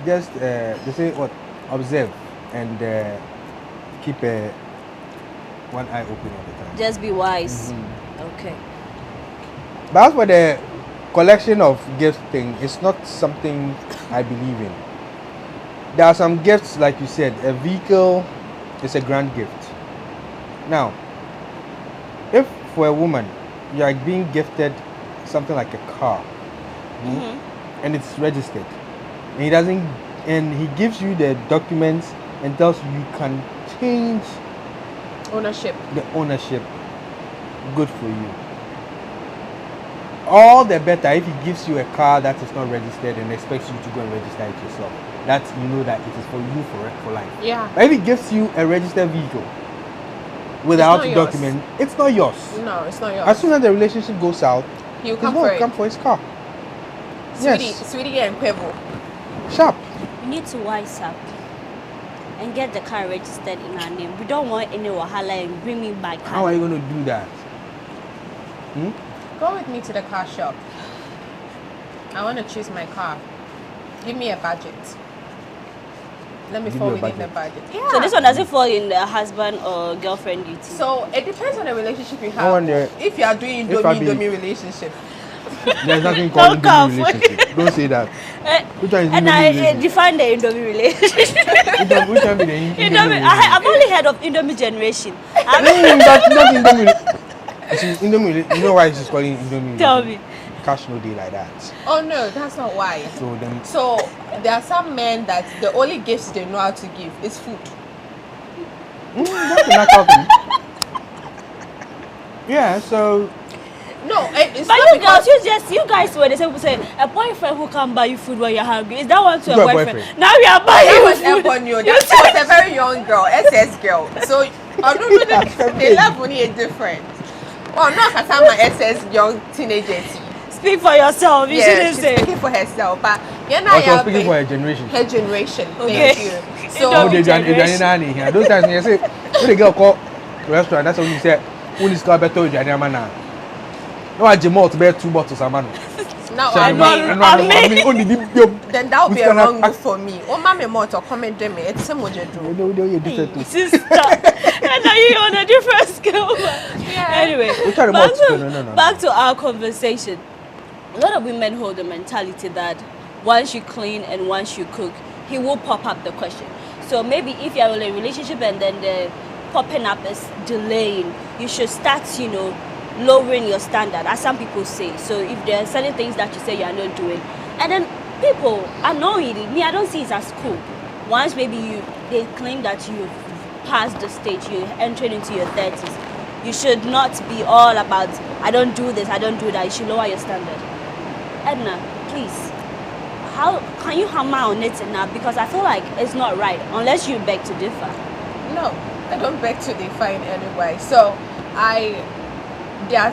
Just they say what? Observe and keep one eye open all the time. just be wise. Okay. But as for the collection of gifts thing, it's not something I believe in. There are some gifts, like you said, a vehicle is a grand gift. Now, if for a woman you are being gifted something like a car, and it's registered, and he gives you the documents and tells you can change Ownership. the ownership, good for you. All the better if he gives you a car that is not registered and expects you to go and register it yourself. That you know that it is for you for life. Yeah. But if he gives you a registered vehicle without not yours. document, it's not yours. No, it's not yours. As soon as the relationship goes south, You he's come going for to it. come for his car. Sweetie and Quavo. Sharp. You need to wise up and get the car registered in our name. We don't want any wahala and bring me back. How are you going to do that? Go with me to the car shop. I want to choose my car. Give me a budget. Let me Give fall you a within the budget. budget. Yeah. So this one doesn't fall in the husband or girlfriend duty. So it depends on the relationship you I have. wonder If you are doing if I be- Indomie relationship. There's nothing called Don't Indomie come. relationship. Don't say that. Which one is And Indomie I relationship? define the Indomie relationship. Which one be the Indomie Indomie, relationship? I've only heard of Indomie generation. That's not Indomie. You see, Indomie, you know why she's calling Indomie? Tell me. Cash no day like that. Oh no, that's not why. So then, So there are some men that the only gifts they know how to give is food. that's a natural thing. Yeah, so No, it's But not you girls, because you guys were the same say a boyfriend who can buy you food when you're hungry. Is that one to a Good boyfriend? boyfriend. Now we are buying that you was food. Ebonyo. That was a very young girl, SS girl. So I don't know the level is different. Well, not because I'm an SS young teenager. Speak for yourself. You Yeah, shouldn't she's say. speaking for herself. But yeah, I was speaking for her generation. her generation. Okay. Thank you. Indomie So Oh, they generation. here. Those times when you say, when the girl call restaurant, that's when you say, when this girl better you are man. No, I jam out to bear 2 bottles of man. now I mean, only then that would be Which a kind of wrong move for me. Oh, mommy, more to comment them. It's a mojo do. different. Sister, and are you on a different scale? Yeah. Anyway, Which are the back most- to, no. back to our conversation. A lot of women hold the mentality that once you clean and once you cook, he will pop up the question. So maybe if you're in a relationship and then the popping up is delaying, you should start, lowering your standard, as some people say. So if there are certain things that you say you are not doing, and then people unknowingly, me, I don't see it as cool. Once maybe they claim that you've passed the stage, you're entering into your 30s, you should not be all about, I don't do this, I don't do that. You should lower your standard. Edna, please, how can you hammer on it now? Because I feel like it's not right unless you beg to differ. No, I don't beg to differ in any way. So there are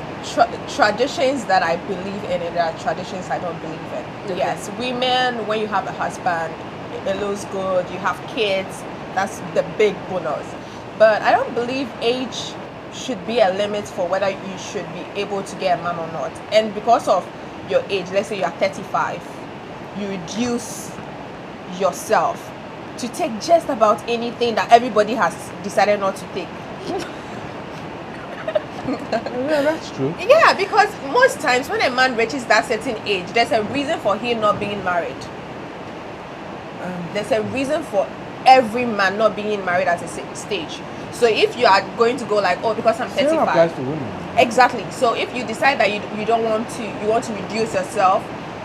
traditions that I believe in and there are traditions I don't believe in. Okay. Yes, women, when you have a husband, it looks good, you have kids, that's the big bonus. But I don't believe age should be a limit for whether you should be able to get a man or not. And because of your age, let's say you are 35, you reduce yourself to take just about anything that everybody has decided not to take. Yeah, that's true. Yeah, because most times when a man reaches that certain age, there's a reason for him not being married. There's a reason for every man not being married at a stage. So if you are going to go like, oh, because I'm Same applies 35, to women. exactly. So if you decide that you don't want to, you want to reduce yourself,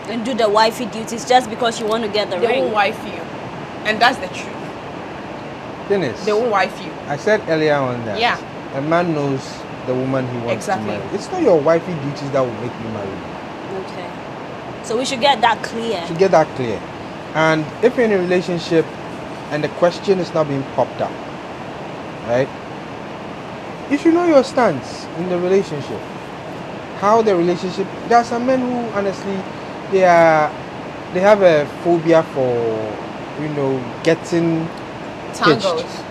And do the wifey duties just because you want to get the they ring. won't wife you, and that's the truth. Dennis, They won't wife you. I said earlier on that Yeah. a man knows the woman he wants Exactly. to marry. It's not your wifey duties that will make you marry. Okay. So we should get that clear. To get that clear. And if you're in a relationship and the question is not being popped up, right? you should know your stance in the relationship. How the relationship. There are some men who honestly they have a phobia for getting Tangled. hitched.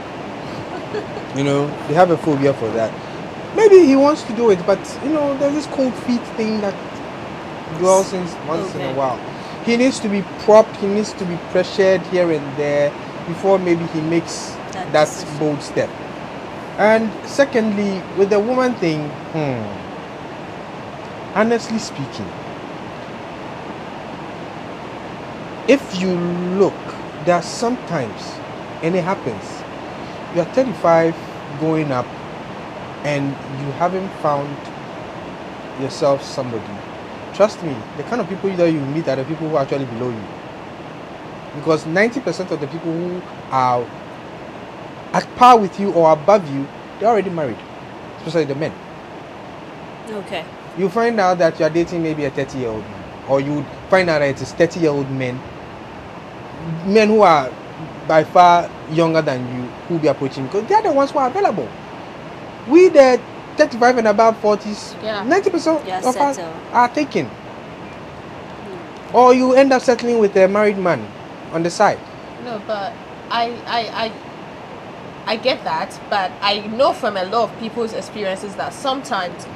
They have a phobia for that. Maybe he wants to do it, but there's this cold feet thing that dwells in once in a while. He needs to be propped, he needs to be pressured here and there before maybe he makes that bold step. And secondly, with the woman thing, honestly speaking, if you look, there are sometimes, and it happens, you are 35 going up and you haven't found yourself somebody. Trust me, the kind of people that you meet are the people who are actually below you. Because 90% of the people who are at par with you or above you, they're already married, especially the men. Okay. You find out that you are dating maybe a 30-year-old man, or you would find out that it is 30-year-old men who are by far younger than you who will be approaching, because they are the ones who are available. We the 35 and above 40s, 90% of us are taken. Or you end up settling with a married man on the side. No, but I get that, but I know from a lot of people's experiences that sometimes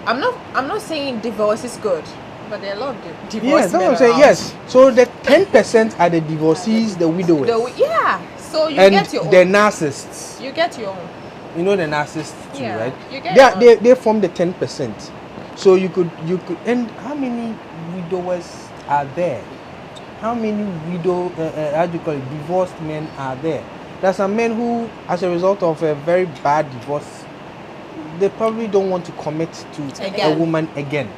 I'm not saying divorce is good, but there are a lot of divorce. Yes, that's what I'm saying. Yes. So the 10% are the divorcees, the widowers. So you and get your own. The narcissists. You get your own. You know the narcissists too, right? You get they form the 10%. So you could and how many widowers are there? How many divorced men are there? There are some men who, as a result of a very bad divorce, they probably don't want to commit to a woman again.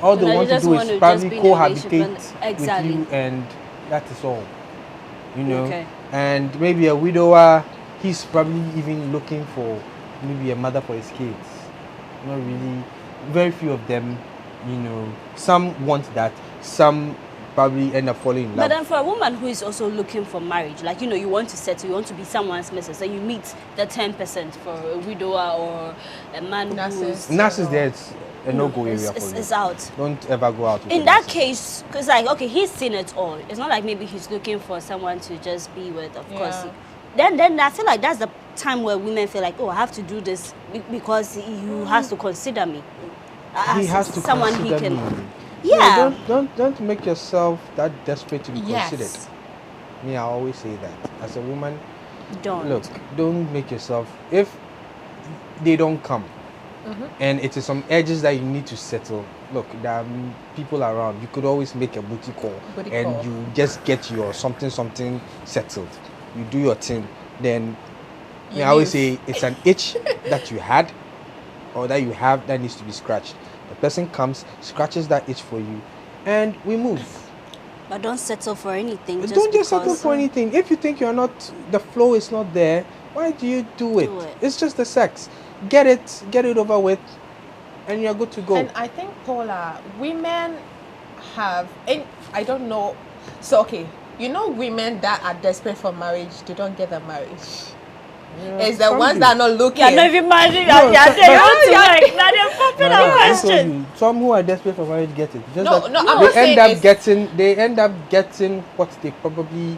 All they want to do is probably cohabitate with you, and that is all. Okay. And maybe a widower, he's probably even looking for maybe a mother for his kids. Not really. Very few of them, some want that, some probably end up falling in love. But then for a woman who is also looking for marriage, like, you want to settle, you want to be someone's missus, so you meet the 10% for a widower or a man who's... Narcissist, there's a no-go area for you. It's out. Don't ever go out with in that case, because okay, he's seen it all. It's not like maybe he's looking for someone to just be with, of course. Then I feel like that's the time where women feel like, oh, I have to do this because he has to consider me. He has to someone consider me. Yeah. Don't make yourself that desperate to be considered. Me, I always say that. As a woman, don't make yourself, if they don't come, and it is some edges that you need to settle. Look, there are people around. You could always make a booty call, you just get your something settled. You do your thing. Then I always say it's an itch that you had or that you have that needs to be scratched. The person comes, scratches that itch for you, and we move. But don't settle for anything. Don't just settle for anything. If you think the flow is not there, why do you do it? It's just the sex. Get it over with, and you're good to go. And I think, Paula, women have, and I don't know, so okay, women that are desperate for marriage, they don't get the marriage. It's the ones that are not looking. You're not even married. Question. Some who are desperate for marriage get it. They end up getting what they probably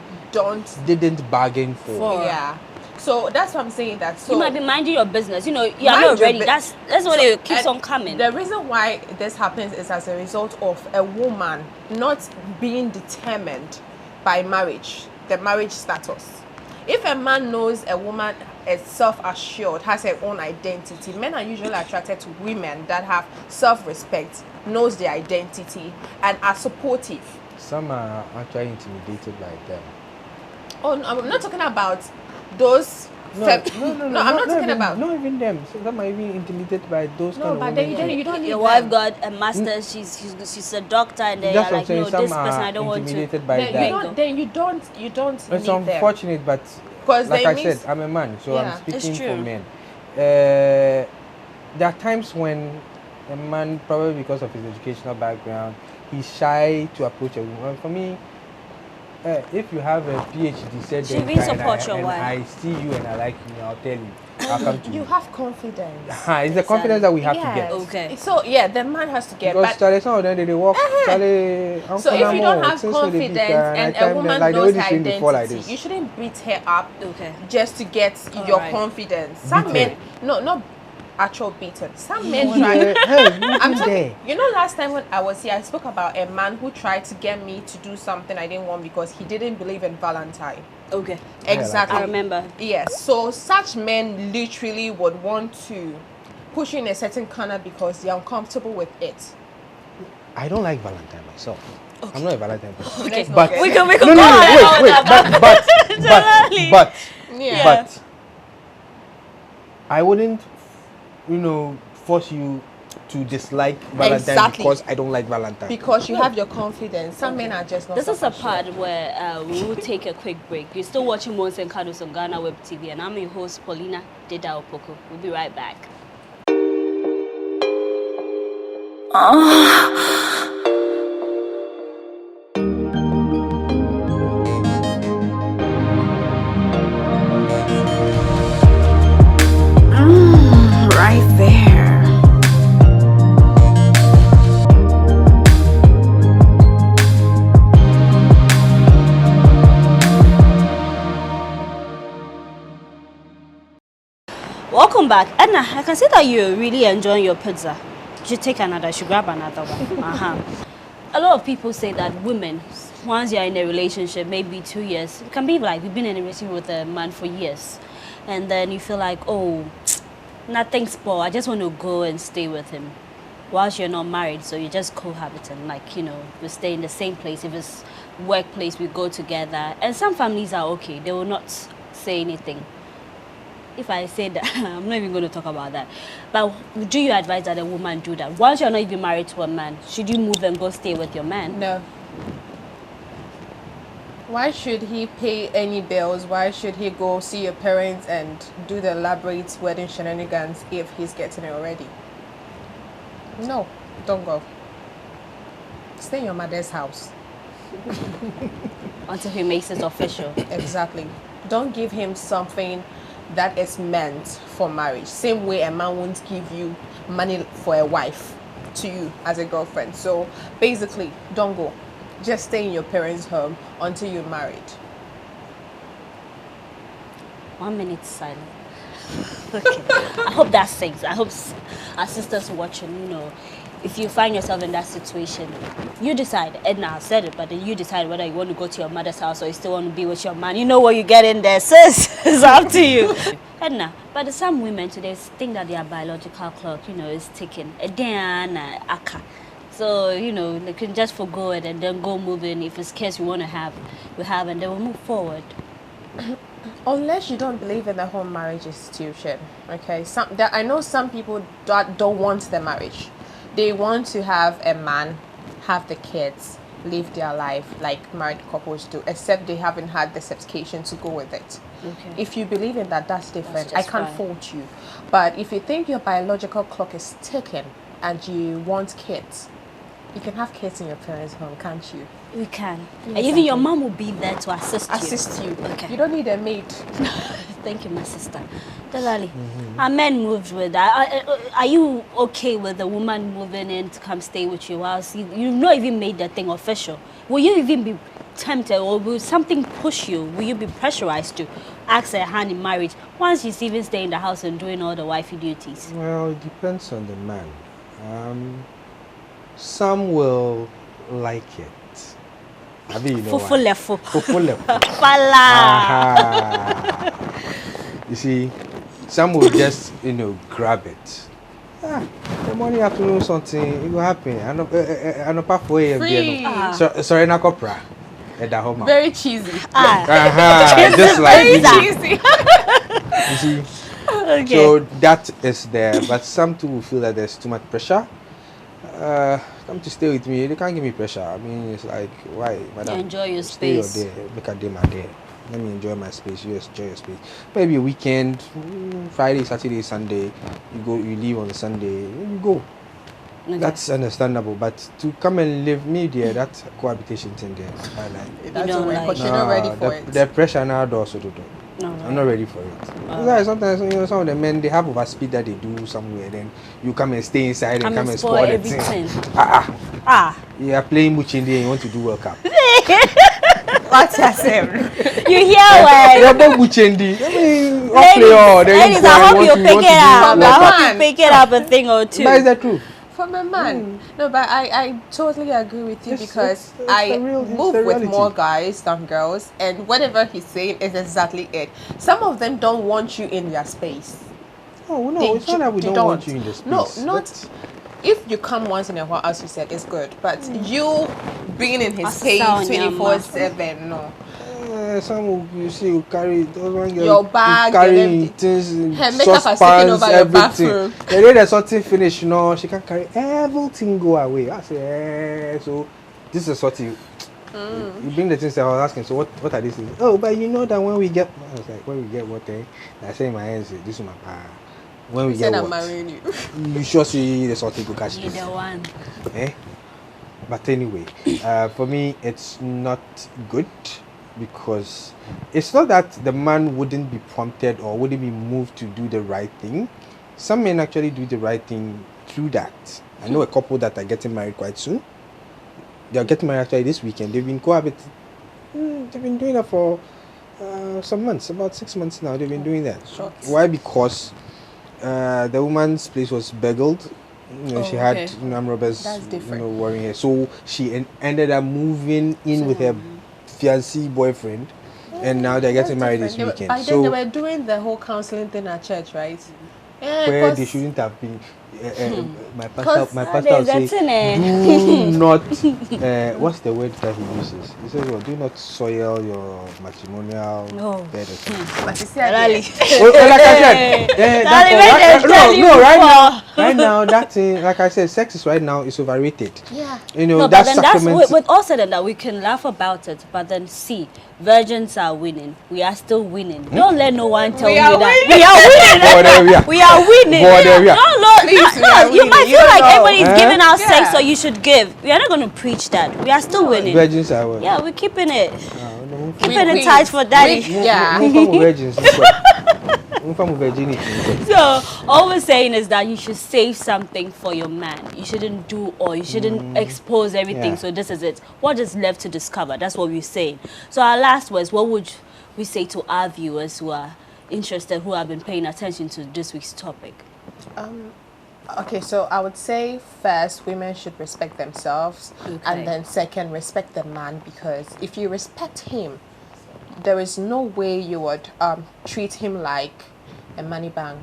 didn't bargain for. Yeah. So that's what I'm saying. You might be minding your business. You're not ready. That's what it keeps on coming. The reason why this happens is as a result of a woman not being determined by marriage, the marriage status. If a man knows a woman is self-assured, has her own identity, men are usually attracted to women that have self-respect, knows their identity, and are supportive. Some are actually intimidated by them. Oh, no, I'm not talking about those. No, I'm not talking about. Not even them. Some are even intimidated by those kind of women. No, but you don't need your wife got a master's, she's a doctor, and they are like, no, this person I don't want to. By that. Then you don't It's need unfortunate, but like I said, I'm a man, so I'm speaking for men. There are times when a man, probably because of his educational background, he's shy to approach a woman. For me, if you have a PhD, said and I see you and I like you, I'll tell you. I'll come to You you. have confidence. It's the confidence that we have to Yes. get. Okay. So yeah, the man has to get. Because But Charlie, some of them they walk. Charlie, so if you don't have confidence and a woman knows her identity, this. you shouldn't beat her up Okay. just to get your Alright. confidence. Some Beat men, her. no, not actual beaten. Some men Yeah, try. hey, I'm you talking, there. you know, last time when I was here, I spoke about a man who tried to get me to do something I didn't want because he didn't believe in Valentine. Okay. Exactly. I remember. Yes. So such men literally would want to push you in a certain corner because they're uncomfortable with it. I don't like Valentine myself. I'm not a Valentine person. Let's not But get We there. can no, go no, on no, and on wait, about but Yeah. but I wouldn't, force you to dislike Valentine Exactly. because I don't like Valentine. Because you have your confidence. Some men are just not. This is a self-assured. part where we will take a quick break. You're still watching Moans Cuddles on Ghana Web TV, and I'm your host, Paulina Deda Opoko. We'll be right back. Right there. Welcome back. Edna, I can see that you're really enjoying your pizza. You should take another, you should grab another one. A lot of people say that women, once you're in a relationship, maybe 2 years, it can be like you've been in a relationship with a man for years, and then you feel like, oh, nothing's spoiled, I just want to go and stay with him. Whilst you're not married, so you're just cohabiting, like, we stay in the same place. If it's workplace, we go together. And some families are okay, they will not say anything. If I say that, I'm not even going to talk about that. But do you advise that a woman do that? Once you're not even married to a man, should you move and go stay with your man? No. Why should he pay any bills? Why should he go see your parents and do the elaborate wedding shenanigans if he's getting it already? No, don't go. Stay in your mother's house. Until he makes it official. Exactly. Don't give him something that is meant for marriage. Same way a man won't give you money for a wife to you as a girlfriend. So basically, don't go. Just stay in your parents' home until you're married. 1 minute silence. Okay. I hope that sinks. I hope our sisters watching, if you find yourself in that situation, you decide. Edna has said it, but then you decide whether you want to go to your mother's house or you still want to be with your man. You know what you get in there, sis. It's up to you. Edna, but some women today think that their biological clock, is ticking. So, they can just forgo it and then go move in. If it's kids we want to have, we have, and then we'll move forward. Unless you don't believe in the whole marriage institution, okay? I know some people that don't want the marriage. They want to have a man, have the kids, live their life like married couples do, except they haven't had the certification to go with it. Okay. If you believe in that, that's different. That's I can't fine. fault you. But if you think your biological clock is ticking and you want kids, you can have kids in your parents' home, can't you? We can. Yes, And even your I can. mom will be there to assist you. Assist you. Okay. You don't need a maid. Thank you, my sister. Delali, are men moved with that? Are you okay with the woman moving in to come stay with you whilst you've not even made the thing official? Will you even be tempted, or will something push you? Will you be pressurized to ask her hand in marriage once she's even staying in the house and doing all the wifey duties? Well, it depends on the man. Some will like it. I mean, Fufu lefo. Fufu lefo. Fala. You see, some will just, grab it. The morning afternoon something, it will happen. I know pathway again. Sorry, na copra. At the home. Very cheesy. Just like Very cheesy. you see. Okay. So that is there, but some too will feel that there's too much pressure. Come to stay with me. They can't give me pressure. I mean, it's like, why, madam? You enjoy your Stay space. your day. Make a day my day. Let me enjoy my space. You enjoy your space. Maybe a weekend, Friday, Saturday, Sunday. You leave on Sunday. You go. Okay. That's understandable. But to come and live me there, that cohabitation thing there, I like. It doesn't don't work like because you're not ready for it. The pressure now also do. No, I'm not ready for it. Because sometimes some of the men they have overspeed that they do somewhere, then you come and stay inside and come and spoil the thing. You are playing Muchindi and you want to do World Cup. What's that saying? You hear what? You're about Muchindi. I mean, Ladies, I hope you pick it up. I hope you pick it up a thing or two. But is that true? From a man. No, but I totally agree with you Yes, because it's I the move with reality. more guys than girls, and whatever he's saying is exactly it. Some of them don't want you in their space. Oh no, it's not that we don't want you in the space. No, not if you come once in a while, as you said, it's good. But you being in his space 24/7, no. Some you see you carry those one girl, Your bag, carry things, her makeup has taken over your bathroom. The day there's something finished, she can carry everything go away. I say, so this is what you bring the things. I was asking, so what are these things? Oh, but you know that when we get, I was like, when we get what? I say in my hands, this is my power. When we get what? I'm marrying you. You sure see the sort of go catch You're the one. But anyway, for me, it's not good. Because it's not that the man wouldn't be prompted or wouldn't be moved to do the right thing. Some men actually do the right thing through that. I know a couple that are getting married quite soon. They are getting married actually this weekend. They've been cohabiting. They've been doing that for some months, about 6 months now. They've been doing that. Why? Because the woman's place was burgled. She had armed robbers worrying her. So she ended up moving in with her fiancé boyfriend, and now they're getting married this weekend. By then they were doing the whole counseling thing at church, right? Yeah, where they shouldn't have been. My pastor will say, do not. What's the word that he uses? He says, well, do not soil your matrimonial bed. But you see, like right now, that thing, like I said, sex is right now is overrated. Yeah. But then that's with all said and that we can laugh about it, but then see, virgins are winning. We are still winning. Don't let no one tell you that we are winning. We are winning. You might feel like everybody's giving out sex, so you should give. We are not going to preach that. We are still winning. Virgins are winning. Yeah, we're keeping it. Keeping it tight for daddy. So all we're saying is that you should save something for your man. You shouldn't do or you shouldn't expose everything. So this is it. What is left to discover? That's what we're saying. So our last words, what would we say to our viewers who are interested, who have been paying attention to this week's topic? Okay, so I would say first, women should respect themselves, and then second, respect the man, because if you respect him, there is no way you would treat him like a money bank.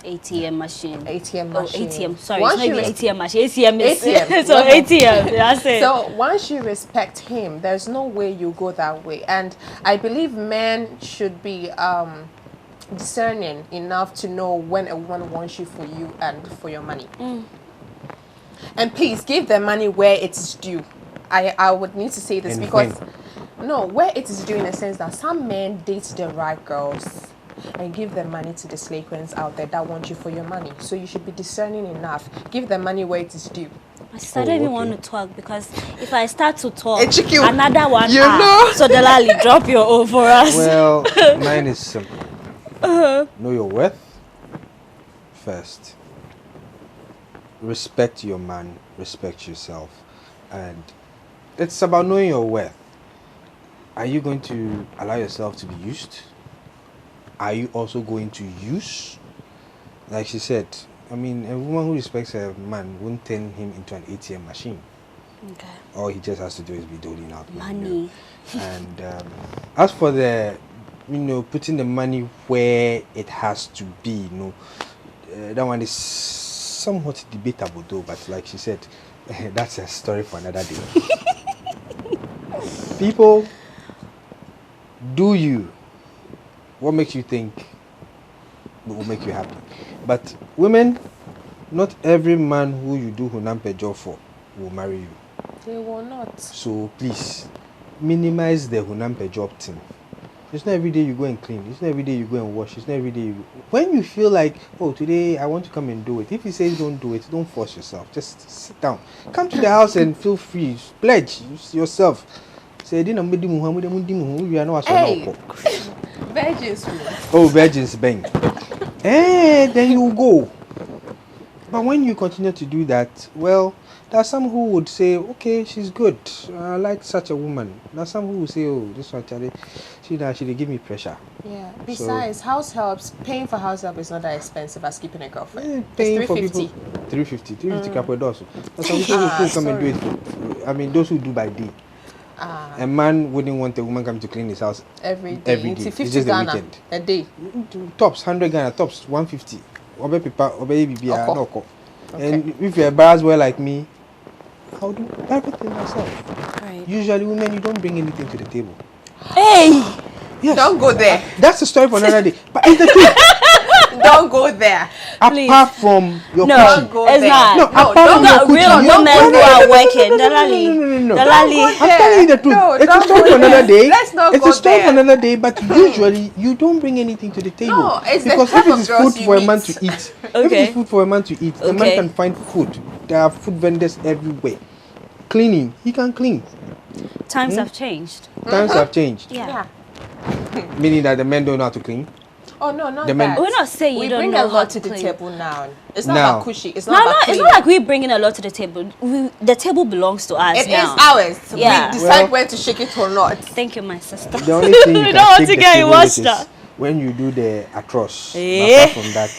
ATM machine. ATM machine. Oh, ATM. Sorry, once it's not even ATM machine. ATM is ATM. so ATM. That's it. So once you respect him, there's no way you go that way. And I believe men should be discerning enough to know when a woman wants you for you and for your money. And please give the money where it is due. I would need to say this because where it is due in the sense that some men date the right girls and give the money to the slave queens out there that want you for your money. So you should be discerning enough. Give the money where it is due. I don't even want to talk because if I start to talk, another one. So Delali, drop your O for us. Well, mine is simple. Know your worth first. Respect your man. Respect yourself. And it's about knowing your worth. Are you going to allow yourself to be used? Are you also going to use? Like she said, I mean, a woman who respects her man won't turn him into an ATM machine. Okay. All he just has to do is be doling out money. And as for the, putting the money where it has to be, that one is somewhat debatable though. But like she said, that's a story for another day. People, do you? What makes you think will make you happy? But women, not every man who you do hunampe job for will marry you. They will not. So please, minimize the hunampe job thing. It's not every day you go and clean. It's not every day you go and wash. It's not every day you go. When you feel like, oh, today I want to come and do it. If he says don't do it, don't force yourself. Just sit down. Come to the house and feel free. Pledge yourself. Say, hey. Virgins. Oh, virgins bang. Then you go. But when you continue to do that, well, there are some who would say, okay, she's good. I like such a woman. There are some who would say, oh, this one, Charlie, she give me pressure. Yeah. Besides, house helps, paying for house help is not that expensive as keeping a girlfriend. Paying It's for people, 350 couple. But some people who come and do it. I mean, those who do by day. A man wouldn't want a woman coming to clean his house every day. It's 50 just the Ghana weekend. a day. Tops 100 Ghana, tops 150. Obe paper, obe BBA, no co. Okay. And if you're a bars well like me, I'll do everything myself. Right. Usually, women, you don't bring anything to the table. Hey! Yes. Don't go there. That's a story for another day. But it's the truth. Don't go there. Apart from your No, coochie. Don't go it's there. not. No, apart from your Real coochie. women who are working. No. Dalali. I'm telling you the truth. No, It's a don't story go for another there. day. Let's not it's go a story there. for another day, but usually you don't bring anything to the table. No, it's the because type if of it is girls food you for a meet. man to eat, if Okay. it is food for a man to eat, the man Okay. can find food. There are food vendors everywhere. Cleaning, he can clean. Times have changed. Times have changed. Yeah. Meaning that the men don't know how to clean. Oh no, not The men- that. We're not saying you we don't bring know a how lot to to the clean. table now. It's not Now. about cushy. It's No, not no, about it's cleaning. not like we're bringing a lot to the table. The table belongs to us It is now. ours. Yeah. We decide Well- when to shake it or not. Thank you, my sister. The only thing you We can don't want shake to the get table washed with up. is when you do the atroz. But Eh. apart from that,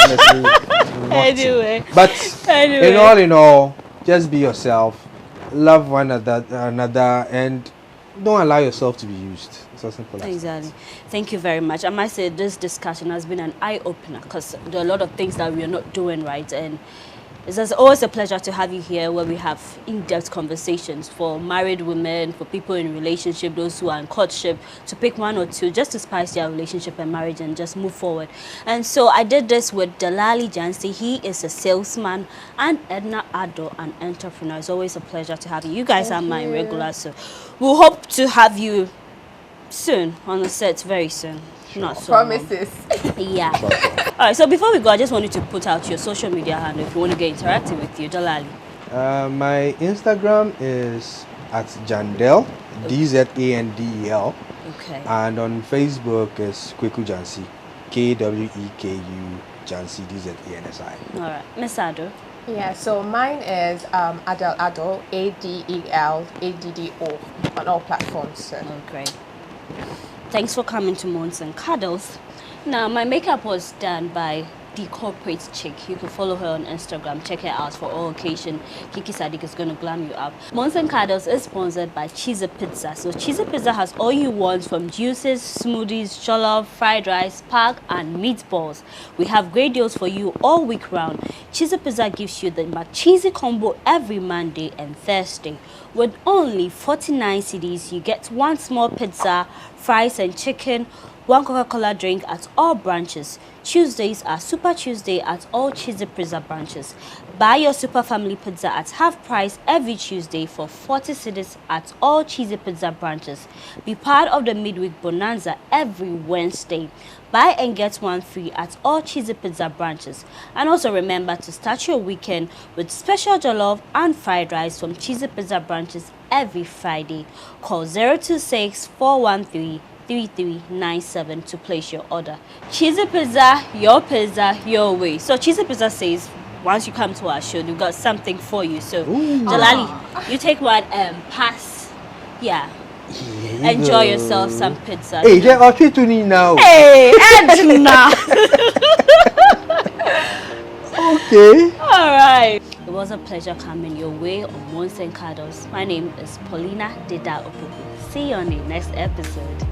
honestly, nothing. Anyway. But Anyway. in all, just be yourself, love one another, and don't allow yourself to be used. It's as simple as Exactly. Thank you very much. I must say this discussion has been an eye-opener because there are a lot of things that we are not doing right, and it's just always a pleasure to have you here where we have in-depth conversations for married women, for people in relationship, those who are in courtship, to pick one or two just to spice their relationship and marriage and just move forward. And so I did this with Dalali Jansi. He is a salesman, and Edna Ado, an entrepreneur. It's always a pleasure to have you. You guys are my regulars, so we'll hope to have you soon on the set very soon. Not so long. Promises. Yeah. All right, so before we go, I just wanted to put out your social media handle if you want to get interactive with you, Dalali. My Instagram is at Jandel, DZANDEL, Okay. and on Facebook is Kweku Jansi, KWEKU Jansi, DZANSI. All right, Miss Ado. Yeah, so mine is Adel Ado, ADELADDO on all platforms. So. Oh, great. Thanks for coming to Moans Cuddles. Now, my makeup was done by the corporate chick. You can follow her on Instagram. Check her out for all occasion. Kiki Sadiq is going to glam you up. Moans Cuddles is sponsored by Cheese Pizza. So Cheese Pizza has all you want from juices, smoothies, jollof, fried rice, park, and meatballs. We have great deals for you all week round. Cheese Pizza gives you the McCheesy combo every Monday and Thursday. With only 49 cedis, you get one small pizza, fries and chicken, one Coca-Cola drink at all branches. Tuesdays are Super Tuesday at all Cheesy Pizza branches. Buy your Super Family Pizza at half price every Tuesday for 40 cedis at all Cheesy Pizza branches. Be part of the midweek bonanza every Wednesday. Buy and get one free at all Cheesy Pizza branches. And also remember to start your weekend with special jollof and fried rice from Cheesy Pizza branches every Friday. Call 026-413-3397 to place your order. Cheesy Pizza, your way. So Cheesy Pizza says once you come to our show, we've got something for you. So Jalali, you take one pass. Yeah. Enjoy yourself some pizza. Hey, they're all treat to me now. Hey, Edna. Okay. All right. It was a pleasure coming your way on Moans Cuddles. My name is Paulina Deda Opoku. See you on the next episode.